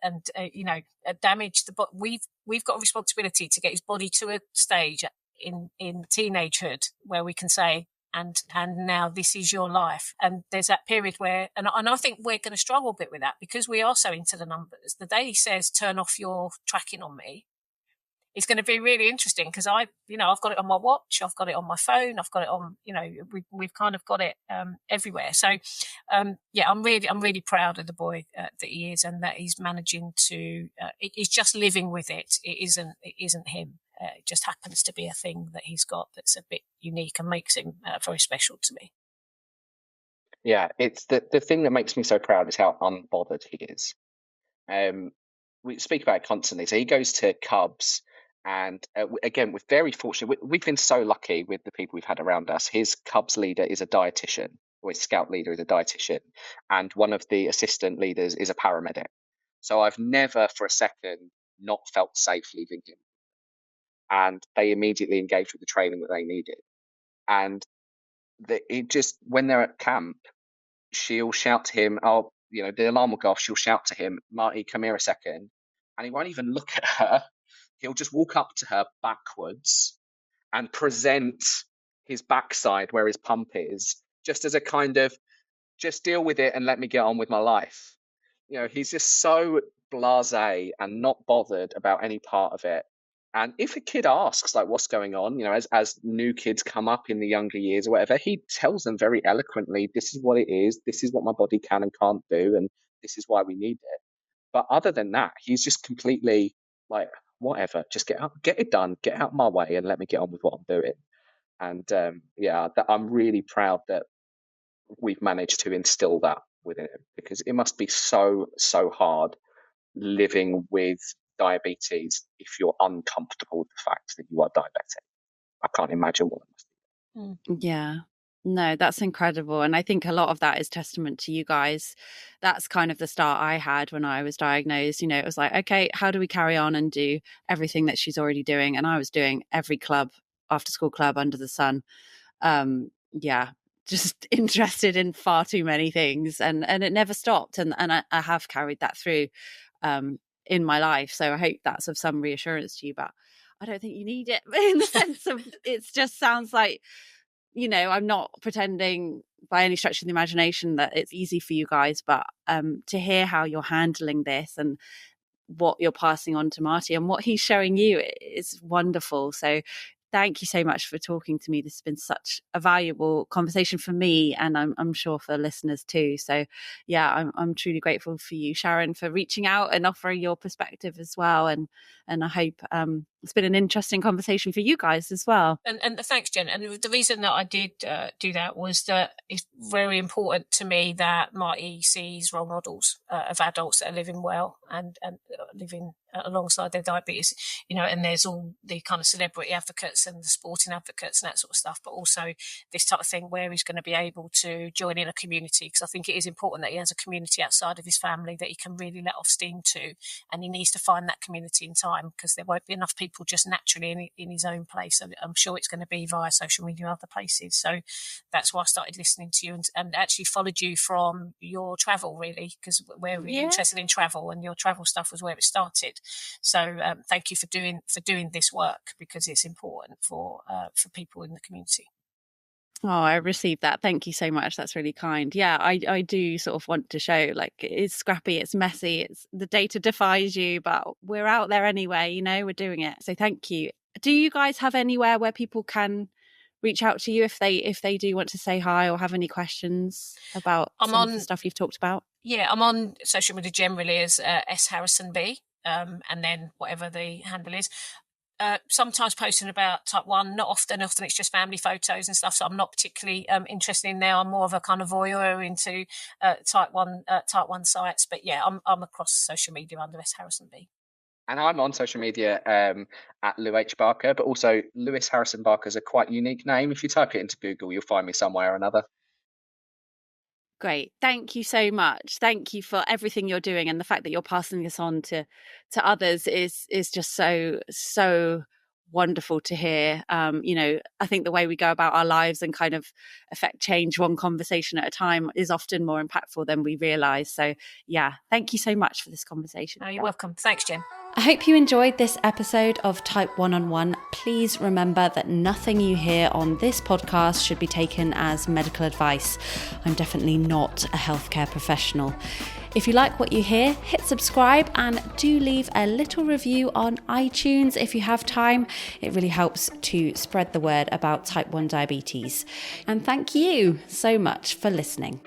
the body, we've got a responsibility to get his body to a stage in teenagehood where we can say, and now this is your life. And there's that period where, and I think we're going to struggle a bit with that because we are so into the numbers. The day he says, turn off your tracking on me, it's going to be really interesting because I've got it on my watch, I've got it on my phone, I've got it on, we've kind of got it everywhere. So, I'm really proud of the boy that he is, and that he's managing to, he's just living with it. It isn't him. It just happens to be a thing that he's got that's a bit unique and makes him very special to me. Yeah, it's the thing that makes me so proud is how unbothered he is. We speak about it constantly. So he goes to Cubs, and again, we're very fortunate. We've been so lucky with the people we've had around us. His Cubs leader is a dietitian, or his scout leader is a dietitian, and one of the assistant leaders is a paramedic. So I've never for a second not felt safe leaving him. And they immediately engaged with the training that they needed. And when they're at camp, she'll shout to him, the alarm will go off, she'll shout to him, Marty, come here a second. And he won't even look at her. He'll just walk up to her backwards and present his backside where his pump is, just as a kind of, just deal with it and let me get on with my life. He's just so blasé and not bothered about any part of it. And if a kid asks, like, what's going on, as new kids come up in the younger years or whatever, he tells them very eloquently, this is what it is, this is what my body can and can't do, and this is why we need it. But other than that, he's just completely like, whatever, just get it done, get out of my way and let me get on with what I'm doing. And I'm really proud that we've managed to instill that within him, because it must be so, so hard living with diabetes if you're uncomfortable with the fact that you are diabetic. I can't imagine what it must be. Yeah. No, that's incredible. And I think a lot of that is testament to you guys. That's kind of the start I had when I was diagnosed. It was like, okay, how do we carry on and do everything that she's already doing? And I was doing every club, after school club under the sun. Just interested in far too many things, and it never stopped. And I have carried that through in my life. So I hope that's of some reassurance to you, but I don't think you need it in the sense of, it just sounds like, I'm not pretending by any stretch of the imagination that it's easy for you guys, but to hear how you're handling this and what you're passing on to Marty and what he's showing you is wonderful. So thank you so much for talking to me. This has been such a valuable conversation for me, and I'm sure for listeners too. So yeah, I'm truly grateful for you, Sharon, for reaching out and offering your perspective as well. And I hope it's been an interesting conversation for you guys as well. And thanks, Jen. And the reason that I did do that was that it's very important to me that Marty sees role models of adults that are living well and living alongside their diabetes, and there's all the kind of celebrity advocates and the sporting advocates and that sort of stuff, but also this type of thing where he's going to be able to join in a community, because I think it is important that he has a community outside of his family that he can really let off steam to, and he needs to find that community in time, because there won't be enough people just naturally in his own place. So I'm sure it's going to be via social media and other places. So that's why I started listening to you and actually followed you from your travel, really, because we're really interested in travel, and your travel stuff was where it started. So thank you for doing this work, because it's important for people in the community. Oh, I received that. Thank you so much. That's really kind. Yeah, I do sort of want to show, like, it's scrappy, it's messy, the data defies you, but we're out there anyway, we're doing it. So thank you. Do you guys have anywhere where people can reach out to you if they do want to say hi or have any questions about some of the stuff you've talked about? Yeah, I'm on social media generally as S Harrison-B, and then whatever the handle is. Sometimes posting about type 1, not often. Often it's just family photos and stuff, so I'm not particularly interested in there. I'm more of a kind of voyeur into type 1 sites. But yeah, I'm across social media under S Harrison-B. And I'm on social media at Lou H. Barker, but also Lewis Harrison-Barker is a quite unique name. If you type it into Google, you'll find me somewhere or another. Great. Thank you so much. Thank you for everything you're doing, and the fact that you're passing this on to others is just so wonderful to hear. I think the way we go about our lives and kind of affect change one conversation at a time is often more impactful than we realise. So yeah, thank you so much for this conversation. Oh, you're welcome. Thanks, Jen. I hope you enjoyed this episode of Type 1-on-1. Please remember that nothing you hear on this podcast should be taken as medical advice. I'm definitely not a healthcare professional. If you like what you hear, hit subscribe and do leave a little review on iTunes if you have time. It really helps to spread the word about type 1 diabetes. And thank you so much for listening.